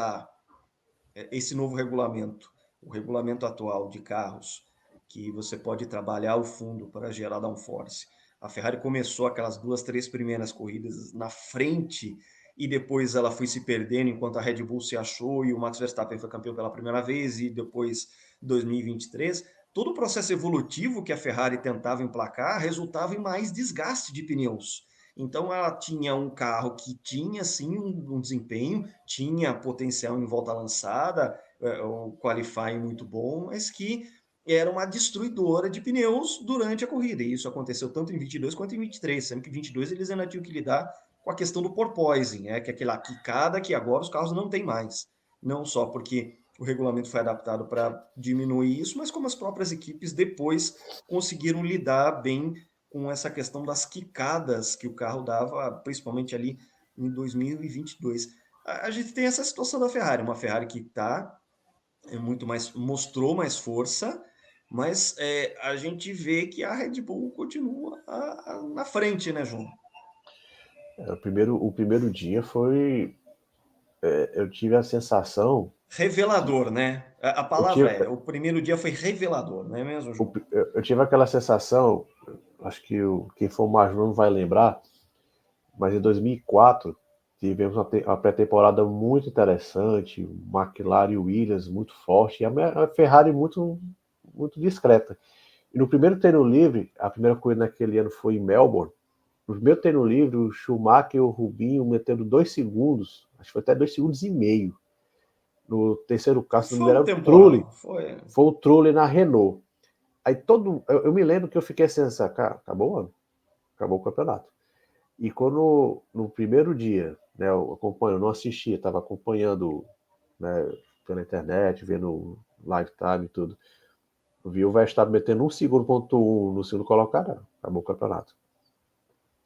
novo regulamento, o regulamento atual de carros, que você pode trabalhar ao fundo para gerar downforce, a Ferrari começou aquelas 2, 3 primeiras corridas na frente e depois ela foi se perdendo enquanto a Red Bull se achou e o Max Verstappen foi campeão pela primeira vez e depois 2023. Todo o processo evolutivo que a Ferrari tentava emplacar resultava em mais desgaste de pneus. Então ela tinha um carro que tinha sim um desempenho, tinha potencial em volta lançada, o qualifying muito bom, mas que era uma destruidora de pneus durante a corrida. E isso aconteceu tanto em 22 quanto em 23, sendo que em 22 eles ainda tinham que lidar com a questão do porpoising, que é aquela quicada que agora os carros não têm mais. Não só porque o regulamento foi adaptado para diminuir isso, mas como as próprias equipes depois conseguiram lidar bem com essa questão das quicadas que o carro dava, principalmente ali em 2022. A gente tem essa situação da Ferrari, uma Ferrari que mostrou mais força, mas a gente vê que a Red Bull continua na frente, né, João? O primeiro dia foi. Eu tive a sensação. Revelador, né? A Eu palavra tive, o primeiro dia foi revelador, não é mesmo, João? eu tive aquela sensação, acho que quem for mais novo vai lembrar, mas em 2004 tivemos uma pré-temporada muito interessante, McLaren e Williams muito forte, e a Ferrari muito discreta. E no primeiro treino livre, a primeira corrida naquele ano foi em Melbourne. No primeiro treino livre, o Schumacher e o Rubinho metendo 2 segundos, acho que foi até 2 segundos e meio. No terceiro caso, se não me Foi engano, um era o Trulli. temporal, foi. Foi o Trulli na Renault. Aí eu me lembro que eu fiquei assim, cara, acabou o ano, acabou o campeonato. E quando no primeiro dia, né, eu não assistia, estava acompanhando, né, pela internet, vendo live time e tudo. Eu vi o Verstappen metendo 1,1 segundo no segundo colocado, acabou o campeonato.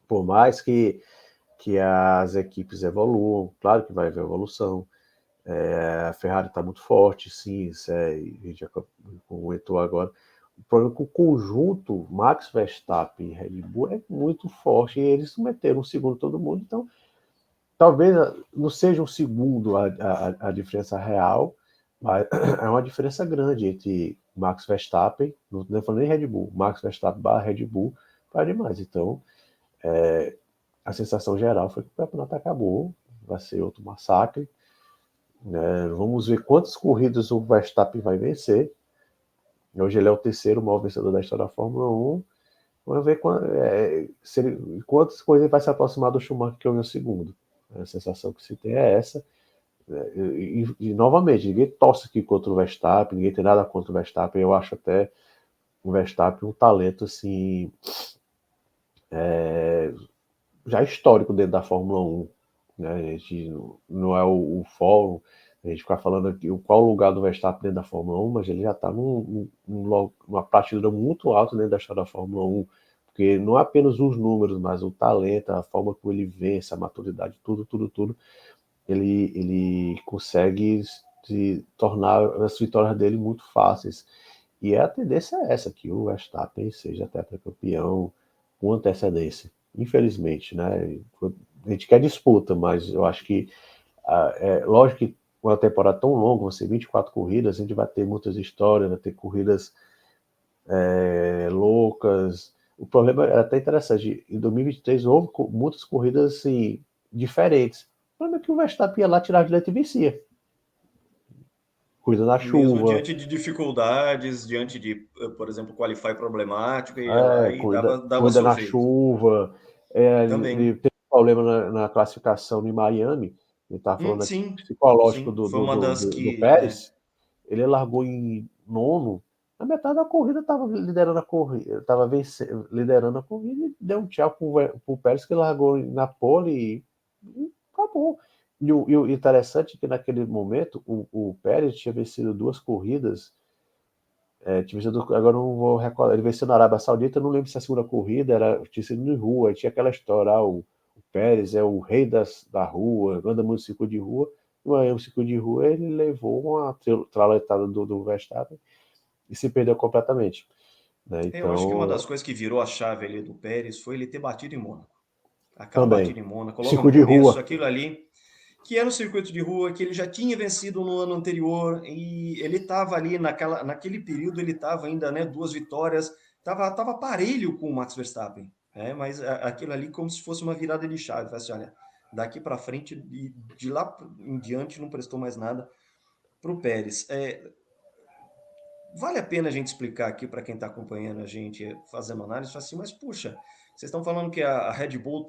Por mais que as equipes evoluam, claro que vai haver evolução. A Ferrari está muito forte, sim, isso a gente já comentou agora. O problema é que o conjunto Max Verstappen e Red Bull é muito forte, e eles meteram um segundo todo mundo, então talvez não seja um segundo a diferença real, mas é uma diferença grande entre Max Verstappen, não estou falando nem Red Bull, Max Verstappen barra Red Bull, para demais. Então, a sensação geral foi que o campeonato acabou, vai ser outro massacre. Vamos ver quantas corridas o Verstappen vai vencer. Hoje ele é o terceiro maior vencedor da história da Fórmula 1. Vamos ver quantas corridas ele vai se aproximar do Schumacher, que é o segundo. A sensação que se tem é essa. E novamente, ninguém torce aqui contra o Verstappen, ninguém tem nada contra o Verstappen. Eu acho até o Verstappen um talento assim, já histórico dentro da Fórmula 1. Né? A gente não é o fórum, a gente ficar falando aqui qual o lugar do Verstappen dentro da Fórmula 1, mas ele já está numa prateleira muito alta dentro da história da Fórmula 1, porque não é apenas os números, mas o talento, a forma como ele vence, a maturidade, tudo, ele consegue se tornar as vitórias dele muito fáceis. E a tendência é essa, que o Verstappen seja tetracampeão com antecedência. Infelizmente, né? A gente quer disputa, mas eu acho que lógico que uma temporada tão longa, vão ser 24 corridas, a gente vai ter muitas histórias, vai ter corridas loucas. O problema é até interessante, em 2023 houve muitas corridas assim, diferentes. O problema é que o Verstappen ia lá, tirar de leite e vencia. Corrida na Mesmo chuva, diante de dificuldades, diante de, por exemplo, qualify problemático, ia lá e dava corrida seu na jeito. chuva. Ele Também. teve problema na classificação em Miami. Ele estava falando aqui Sim, psicológico sim. Foi uma das do que. Pérez. Ele largou em nono. Na metade da corrida estava liderando a corrida, liderando a corrida e deu um tchau pro Pérez, que largou na pole e acabou. E o interessante é que naquele momento o Pérez tinha vencido 2 corridas. Tinha vencido, agora não vou recordar. Ele venceu na Arábia Saudita, não lembro se a segunda corrida tinha sido em rua, tinha aquela história, o Pérez é o rei da rua, anda muito circuito de rua. No circuito de rua ele levou uma traletada do Verstappen e se perdeu completamente. Né? Eu acho que uma Então, das coisas que virou a chave ali do Pérez foi ele ter batido em Mônaco. Aquela também, batida em Mônaco, logo no circuito de começo, rua, aquilo ali, que era um circuito de rua que ele já tinha vencido no ano anterior e ele estava ali naquele período, ele estava ainda, né, 2 vitórias, tava parelho com o Max Verstappen, mas aquilo ali como se fosse uma virada de chave, assim, olha, daqui para frente e de lá em diante não prestou mais nada para o Pérez. Vale a pena a gente explicar aqui para quem está acompanhando a gente fazendo análise, assim, mas puxa, vocês estão falando que a Red Bull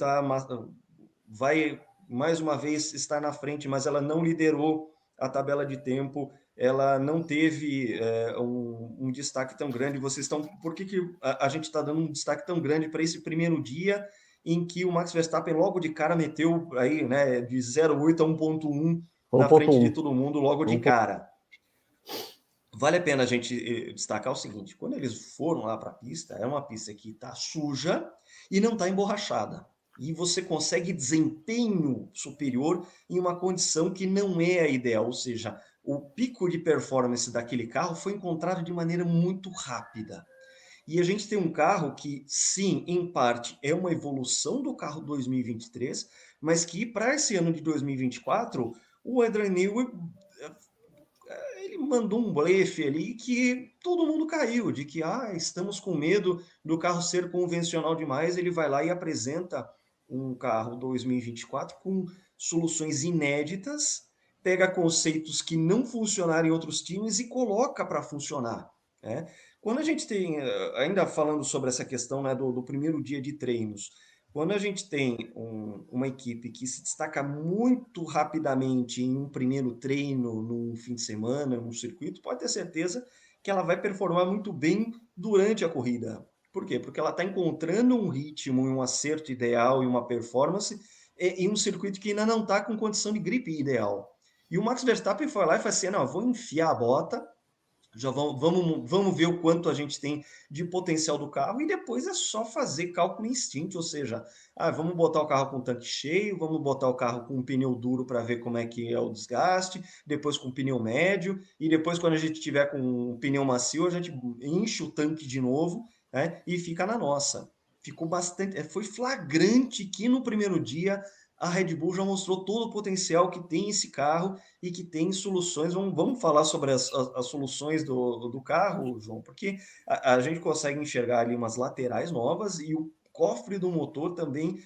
vai mais uma vez estar na frente, mas ela não liderou a tabela de tempo, ela não teve um destaque tão grande. Vocês estão, por que a gente está dando um destaque tão grande para esse primeiro dia em que o Max Verstappen logo de cara meteu aí, né, de 0,8 a 1,1 na frente de 1.1. todo mundo logo de 1.1. cara? Vale a pena a gente destacar o seguinte: quando eles foram lá para a pista, é uma pista que está suja e não está emborrachada. E você consegue desempenho superior em uma condição que não é a ideal, ou seja, o pico de performance daquele carro foi encontrado de maneira muito rápida. E a gente tem um carro que, sim, em parte é uma evolução do carro 2023, mas que para esse ano de 2024, o Adrian Newey ele mandou um blefe ali que todo mundo caiu, de que estamos com medo do carro ser convencional demais. Ele vai lá e apresenta um carro 2024 com soluções inéditas, pega conceitos que não funcionaram em outros times e coloca para funcionar. Né? Quando a gente tem, ainda falando sobre essa questão, né, do primeiro dia de treinos, quando a gente tem uma equipe que se destaca muito rapidamente em um primeiro treino, num fim de semana, num circuito, pode ter certeza que ela vai performar muito bem durante a corrida. Por quê? Porque ela está encontrando um ritmo, um acerto ideal e uma performance em um circuito que ainda não está com condição de gripe ideal. E o Max Verstappen foi lá e falou assim: não, vou enfiar a bota Já vamos ver o quanto a gente tem de potencial do carro e depois é só fazer cálculo instinto, ou seja, vamos botar o carro com tanque cheio, vamos botar o carro com um pneu duro para ver como é que é o desgaste, depois com pneu médio e depois quando a gente tiver com um pneu macio, a gente enche o tanque de novo, né, e fica na nossa. Ficou bastante, foi flagrante que no primeiro dia a Red Bull já mostrou todo o potencial que tem esse carro e que tem soluções. Vamos falar sobre as soluções do carro, João, porque a gente consegue enxergar ali umas laterais novas e o cofre do motor também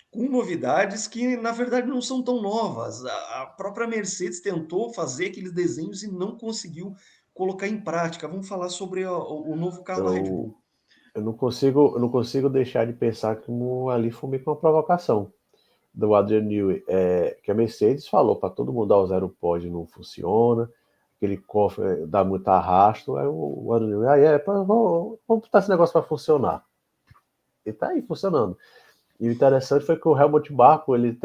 com novidades que, na verdade, não são tão novas. A própria Mercedes tentou fazer aqueles desenhos e não conseguiu colocar em prática. Vamos falar sobre o novo carro da Red Eu, Bull. eu não consigo deixar de pensar que ali foi meio que uma provocação do Adrian Newey, que a Mercedes falou para todo mundo: o zero pod não funciona, aquele cofre dá muito arrasto. Aí o Adrian Newey, vamos botar esse negócio para funcionar. E tá aí funcionando. E o interessante foi que o Helmut Marko, ele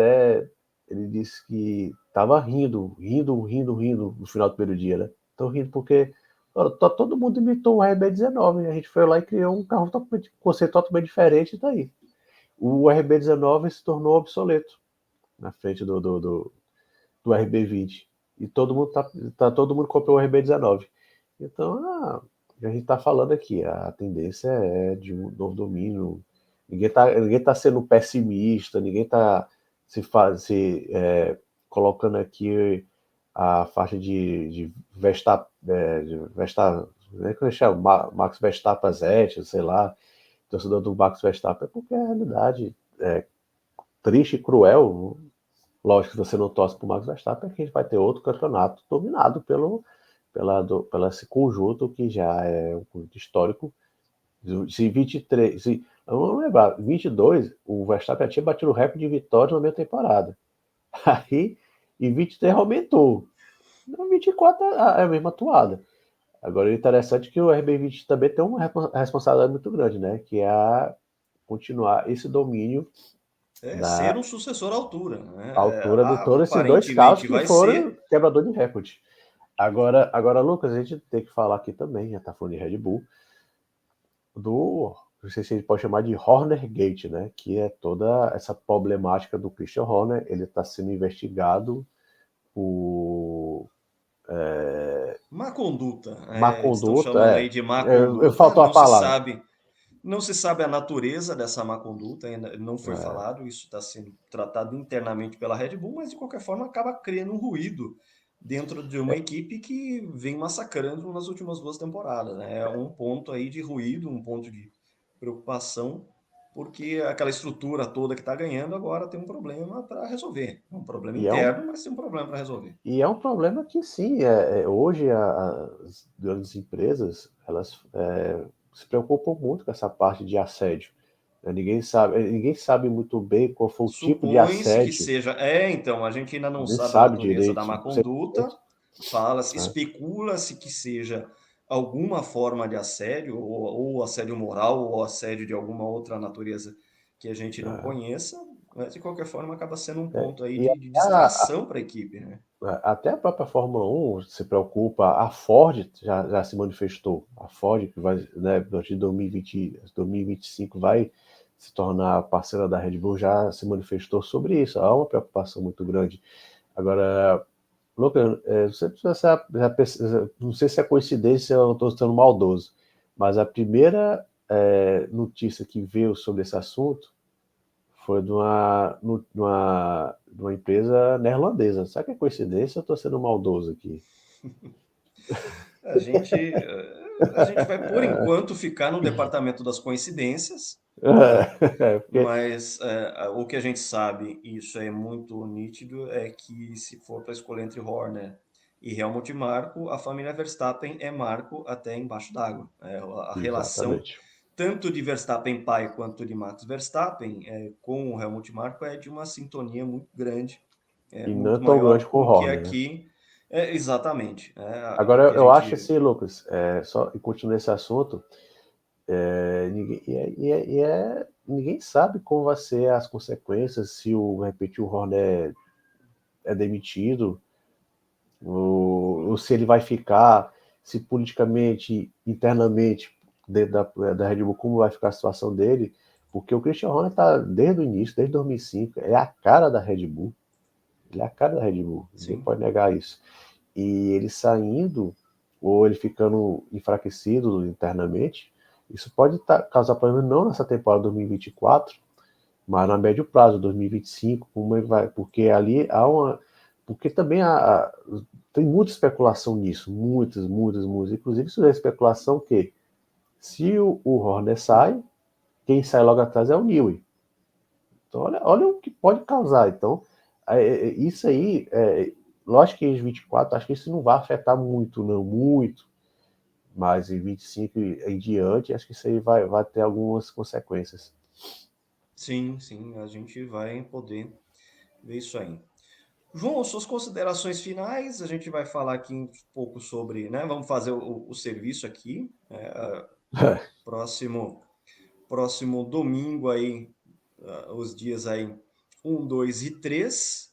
disse que tava rindo no final do primeiro dia, né? Tô rindo porque todo mundo imitou o RB19, a gente foi lá e criou um carro totalmente, conceito totalmente diferente e tá aí. O RB19 se tornou obsoleto na frente do RB20. E todo mundo copiou o RB19. Então, a gente está falando aqui, a tendência é de um novo domínio. Ninguém tá sendo pessimista, ninguém está colocando aqui a faixa de Verstappen, como é que chama? Max Verstappen Zete, sei lá, torcedor do Max Verstappen, é porque a realidade é triste e cruel. Lógico que você não torce para o Max Verstappen, é que a gente vai ter outro campeonato dominado pelo esse conjunto que já é um conjunto histórico. Se 23, vamos lembrar, 22, o Verstappen já tinha batido o recorde de vitórias na minha temporada. Aí, em 23 aumentou. Em 24 é a mesma atuada. Agora, o interessante é que o RB20 também tem uma responsabilidade muito grande, né? Que é continuar esse domínio Ser da um sucessor à altura, né? altura de todos esses dois carros Aparentemente que vai foram ser. quebrador de recorde. Agora, Lucas, a gente tem que falar aqui também, já tá falando de Red Bull, não sei se a gente pode chamar de Horner Gate, né? Que é toda essa problemática do Christian Horner. Ele está sendo investigado por Má conduta. má Estão conduta. chamando aí de má conduta. Faltou a palavra. Não se sabe a natureza dessa má conduta, ainda não foi É, falado. Isso está sendo tratado internamente pela Red Bull, mas de qualquer forma acaba criando um ruído dentro de uma equipe que vem massacrando nas últimas duas temporadas, né? É um ponto aí de ruído, um ponto de preocupação, porque aquela estrutura toda que está ganhando agora tem um problema para resolver. É um problema e, é um, interno, mas tem um problema para resolver. e é um problema que, sim, hoje as grandes empresas elas se preocupam muito com essa parte de assédio. Ninguém sabe muito bem qual foi o tipo de Supõe-se que assédio. seja. Então, a gente ainda não Ninguém sabe a sabe natureza da direito, má 100%, conduta. Fala-se, né? especula-se que seja alguma forma de assédio, ou assédio moral, ou assédio de alguma outra natureza que a gente não conheça, mas de qualquer forma acaba sendo um ponto aí E de distração para a equipe, né? até a própria Fórmula 1 se preocupa, a Ford já se manifestou. A Ford, que vai, né, a partir de 2020, 2025, vai se tornar parceira da Red Bull, já se manifestou sobre isso. Há uma preocupação muito grande. Agora, Lucas, não sei se é coincidência ou estou sendo maldoso, mas a primeira notícia que veio sobre esse assunto foi de uma empresa neerlandesa. Será que é coincidência ou estou sendo maldoso aqui? A gente, a gente vai, por enquanto, ficar no departamento das coincidências. Né? Porque, Mas o que a gente sabe, e isso é muito nítido, é que se for para escolher entre Horner e Helmut Marko, a família Verstappen é Marko até embaixo d'água. A relação, exatamente. tanto de Verstappen pai quanto de Max Verstappen, com o Helmut Marko é de uma sintonia muito grande, E não é muito tão grande maior com o com o que Horner, né? aqui. Exatamente. O Agora, que a eu acho gente. assim, Lucas, só e continuando esse assunto, ninguém sabe como vai ser as consequências se de repente, o Horner é demitido, ou se ele vai ficar, se politicamente, internamente, dentro da Red Bull, como vai ficar a situação dele, porque o Christian Horner está desde o início, desde 2005, é a cara da Red Bull. Ele é a cara da Red Bull, ninguém Sim. pode negar isso. E ele saindo, ou ele ficando enfraquecido internamente, isso pode causar problema não nessa temporada 2024, mas na médio prazo, 2025, como ele vai, porque ali há uma. Porque também tem muita especulação nisso, muitas. Inclusive, isso é especulação que, se o Horner sai, quem sai logo atrás é o Newey. Então, olha o que pode causar. Então, isso aí, lógico que em 24, acho que isso não vai afetar muito, não, muito, mas em 25 em diante, acho que isso aí vai ter algumas consequências. Sim, sim, a gente vai poder ver isso aí. João, suas considerações finais, a gente vai falar aqui um pouco sobre, né? Vamos fazer o serviço aqui. Próximo, próximo domingo aí, os dias aí 1, 2 e 3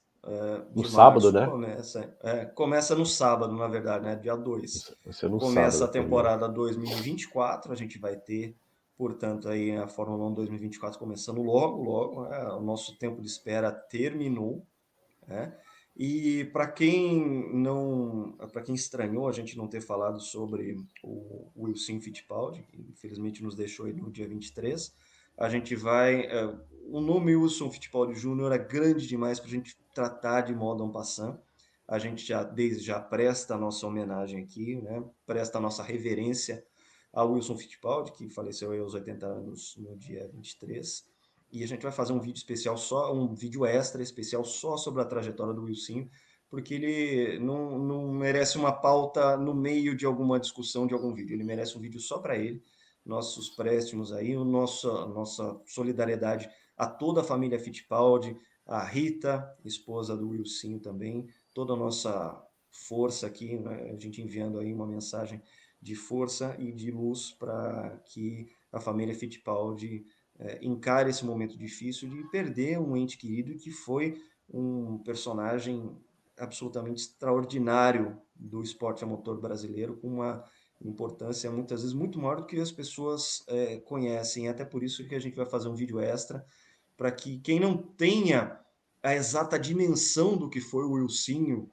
No de sábado, março, né? começa no sábado, na verdade, né? Dia 2. Vai ser no Começa sábado a também. temporada 2024, a gente vai ter, portanto, aí a Fórmula 1 2024 começando logo, logo, né? O nosso tempo de espera terminou, né? E para quem estranhou a gente não ter falado sobre o Wilson Fittipaldi, que infelizmente nos deixou aí no dia 23, a gente vai. O nome Wilson Fittipaldi Júnior é grande demais para a gente tratar de modo en passant. A gente desde já presta a nossa homenagem aqui, né? Presta a nossa reverência ao Wilson Fittipaldi, que faleceu aí aos 80 anos no dia 23. E a gente vai fazer um vídeo especial só, um vídeo extra especial só sobre a trajetória do Wilson, porque ele não merece uma pauta no meio de alguma discussão de algum vídeo. Ele merece um vídeo só para ele. Nossos préstimos aí, nossa solidariedade a toda a família Fittipaldi, a Rita, esposa do Wilson também, toda a nossa força aqui, né? A gente enviando aí uma mensagem de força e de luz para que a família Fittipaldi encare esse momento difícil de perder um ente querido que foi um personagem absolutamente extraordinário do esporte a motor brasileiro, com uma importância muitas vezes muito maior do que as pessoas conhecem. É até por isso que a gente vai fazer um vídeo extra, para que quem não tenha a exata dimensão do que foi o Wilsinho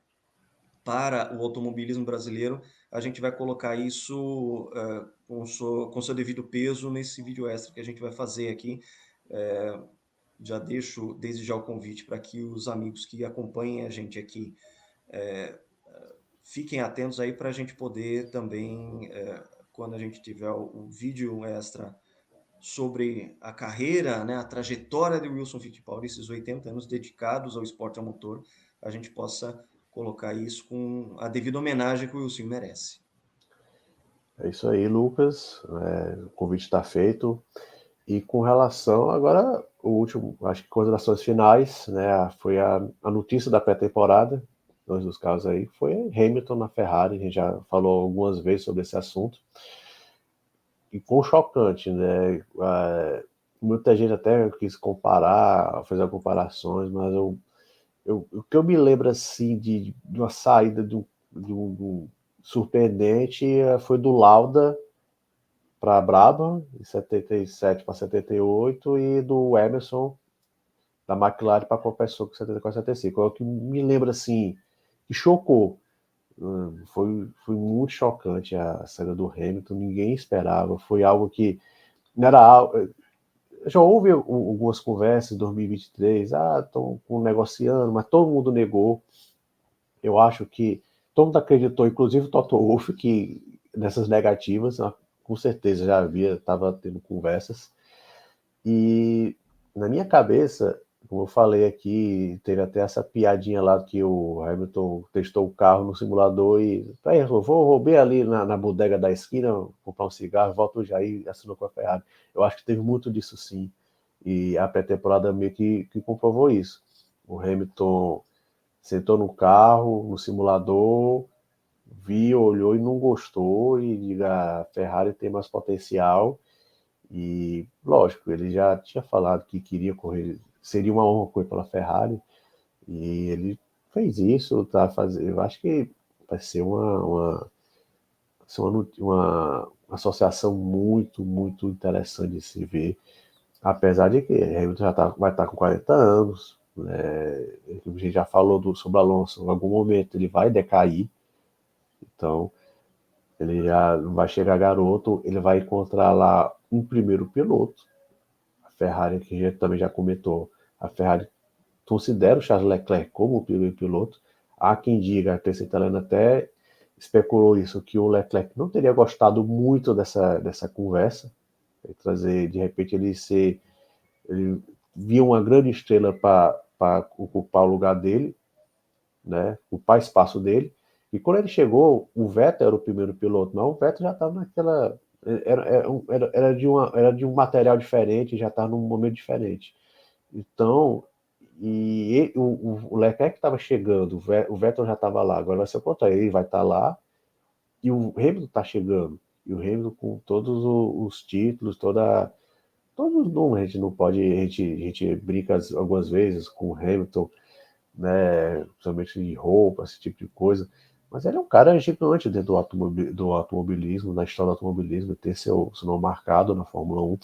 para o automobilismo brasileiro, a gente vai colocar isso com seu devido peso nesse vídeo extra que a gente vai fazer aqui. Já deixo desde já o convite para que os amigos que acompanhem a gente aqui fiquem atentos aí para a gente poder também, quando a gente tiver o vídeo extra sobre a carreira, né, a trajetória de Wilson Fittipaldi, esses 80 anos dedicados ao esporte a motor, a gente possa colocar isso com a devida homenagem que o Wilson merece. É isso aí, Lucas. O convite está feito. E com relação, agora, o último, acho que considerações finais, né? Foi a notícia da pré-temporada, dois dos carros aí, foi Hamilton na Ferrari, a gente já falou algumas vezes sobre esse assunto. E com chocante, né? Muita gente até quis comparar, fazer comparações, mas o que eu me lembro assim de uma saída de um surpreendente foi do Lauda para a Brabham, em 77 para 78, e do Emerson da McLaren para a Professor com 74 75. É o que me lembra assim, que chocou. Foi muito chocante a saída do Hamilton, ninguém esperava. Foi algo que não era algo. Já houve algumas conversas em 2023, estão negociando, mas todo mundo negou. Eu acho que todo mundo acreditou, inclusive o Toto Wolff, que nessas negativas, com certeza já havia, estava tendo conversas. E na minha cabeça, como eu falei aqui, teve até essa piadinha lá que o Hamilton testou o carro no simulador e vou bem ali na bodega da esquina, comprar um cigarro, volto já e assinou com a Ferrari. Eu acho que teve muito disso sim. E a pré-temporada meio que comprovou isso. O Hamilton sentou no carro, no simulador, viu, olhou e não gostou, e diga, a Ferrari tem mais potencial. E, lógico, ele já tinha falado que queria correr, seria uma honra correr pela Ferrari, e ele fez isso, tá fazendo. Eu acho que vai ser uma ser uma associação muito, muito interessante de se ver, apesar de que Hamilton vai estar com 40 anos, né? A gente já falou sobre Alonso, em algum momento ele vai decair, então ele já vai chegar garoto, ele vai encontrar lá um primeiro piloto, a Ferrari, que a gente também já comentou, a Ferrari considera o Charles Leclerc como o primeiro piloto. Há quem diga, a imprensa italiana até especulou isso, que o Leclerc não teria gostado muito dessa conversa, trazer, de repente, ele via uma grande estrela para ocupar o lugar dele, né, ocupar espaço dele, e quando ele chegou, o Vettel era o primeiro piloto, não, o Vettel já estava naquela, era de um material diferente, já estava num momento diferente. Então, o Leclerc estava chegando, o Vettel já estava lá, agora vai ser o contrário, ele vai estar lá, e o Hamilton está chegando, e o Hamilton com todos os títulos, todos os números, a gente não pode, a gente brinca algumas vezes com o Hamilton, né, principalmente de roupa, esse tipo de coisa, mas ele é um cara gigante dentro do automobilismo, na história do automobilismo, ter seu nome marcado na Fórmula 1.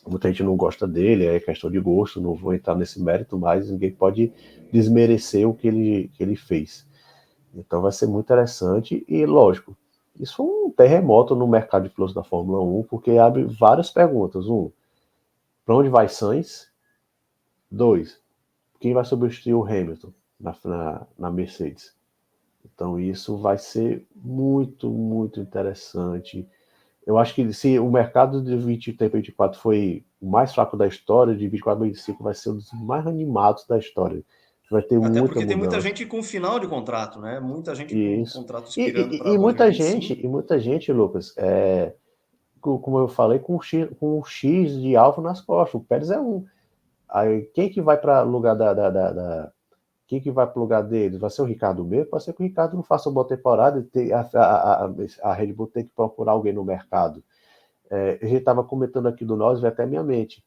Muita gente não gosta dele, é questão de gosto, não vou entrar nesse mérito, mas ninguém pode desmerecer o que ele fez. Então vai ser muito interessante e, lógico, isso foi um terremoto no mercado de pilotos da Fórmula 1, porque abre várias perguntas. Para onde vai Sainz? 2, quem vai substituir o Hamilton na Mercedes? Então isso vai ser muito, muito interessante. Eu acho que se o mercado de 23 para 24 foi o mais fraco da história, de 24 para 25 vai ser um dos mais animados da história. Vai ter Até muita porque tem muita mudança. gente com final de contrato, né? Muita gente com Isso. contrato E, expirando e, para e muita gente, 2025. e muita gente, Lucas, como eu falei, com um X de alvo nas costas. O Pérez é um. Aí, quem que vai para o lugar quem que vai para o lugar dele? Vai ser o Ricardo mesmo? Pode ser que o Ricardo não faça uma boa temporada e a Red Bull tem que procurar alguém no mercado. A gente estava comentando aqui do Norris, veio até minha mente.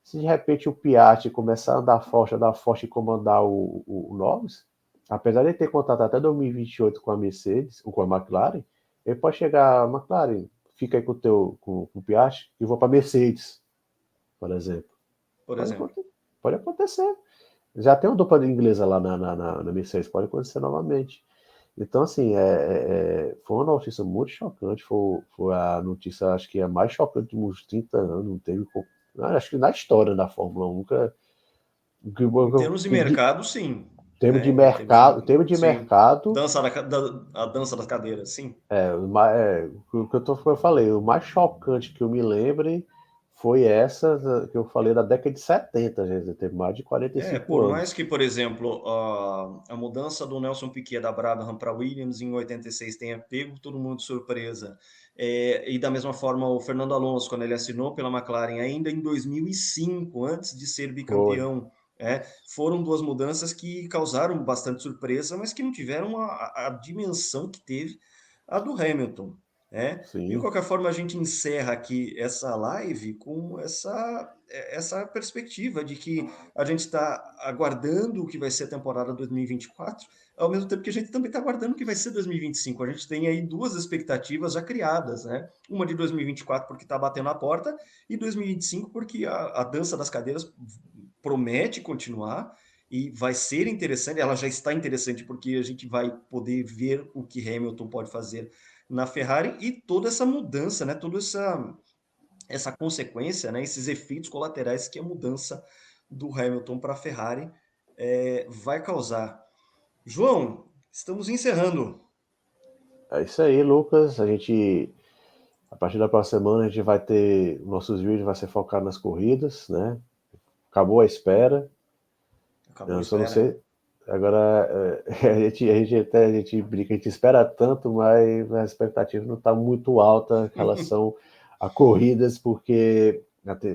Se de repente o Piastri começar a andar forte e comandar o Norris, apesar de ele ter contrato até 2028 com a Mercedes, ou com a McLaren, ele pode chegar a McLaren, fica aí com o Piastri e vou para a Mercedes, por exemplo. Por Pode, exemplo. pode acontecer. Já tem uma dupla inglesa lá na Mercedes, pode acontecer novamente. Então, assim, foi uma notícia muito chocante. Foi a notícia, acho que a mais chocante dos últimos 30 anos. Não teve, acho que na história da Fórmula 1, Em termos de mercado, sim. termo de Né? Em termos mercado, de. termo de Sim. mercado, A dança das cadeiras, sim. o que eu falei, o mais chocante que eu me lembre foi essa que eu falei da década de 70, gente, teve mais de 45 Por mais anos. que, por exemplo, a mudança do Nelson Piquet da Brabham para Williams em 86 tenha pego todo mundo de surpresa, e da mesma forma o Fernando Alonso, quando ele assinou pela McLaren ainda em 2005, antes de ser Foi, bicampeão, foram duas mudanças que causaram bastante surpresa, mas que não tiveram a dimensão que teve a do Hamilton. De sim. qualquer forma, a gente encerra aqui essa live com essa perspectiva de que a gente está aguardando o que vai ser a temporada 2024, ao mesmo tempo que a gente também está aguardando o que vai ser 2025. A gente tem aí duas expectativas já criadas, né? Uma de 2024 porque está batendo a porta e 2025 porque a dança das cadeiras promete continuar e vai ser interessante. Ela já está interessante porque a gente vai poder ver o que Hamilton pode fazer na Ferrari e toda essa mudança, né? Toda essa consequência, né? Esses efeitos colaterais que a mudança do Hamilton para a Ferrari vai causar. João, estamos encerrando. É isso aí, Lucas. A partir da próxima semana, a gente vai ter nossos vídeos, vai ser focado nas corridas, né? Acabou a espera. Acabou a Eu só não espera. sei. Agora, a gente brinca, a gente espera tanto, mas a expectativa não está muito alta em relação a corridas, porque,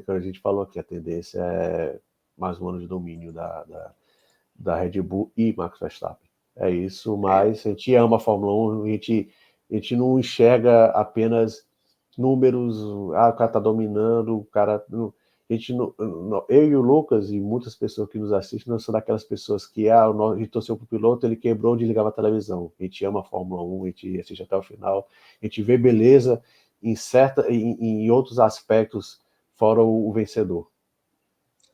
como a gente falou aqui, a tendência é mais um ano de domínio da Red Bull e Max Verstappen. É isso, É, mas a gente ama a Fórmula 1, a gente não enxerga apenas números, o cara tá dominando, o cara. Não, A gente eu e o Lucas e muitas pessoas que nos assistem não são daquelas pessoas que a gente torceu pro piloto, ele quebrou, desligava a televisão. A gente ama a Fórmula 1, a gente assiste até o final, a gente vê beleza em outros aspectos fora o vencedor.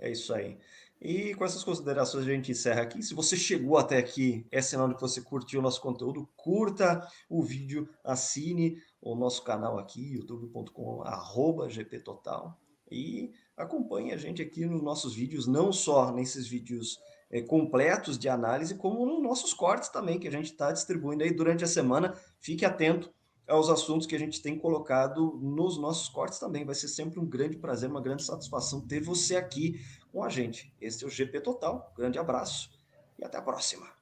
É isso aí. E com essas considerações a gente encerra aqui. Se você chegou até aqui, é sinal de que você curtiu o nosso conteúdo. Curta o vídeo, assine o nosso canal aqui, youtube.com/gptotal, e acompanhe a gente aqui nos nossos vídeos, não só nesses vídeos completos de análise, como nos nossos cortes também, que a gente está distribuindo aí durante a semana. Fique atento aos assuntos que a gente tem colocado nos nossos cortes também. Vai ser sempre um grande prazer, uma grande satisfação ter você aqui com a gente. Esse é o GP Total. Grande abraço e até a próxima.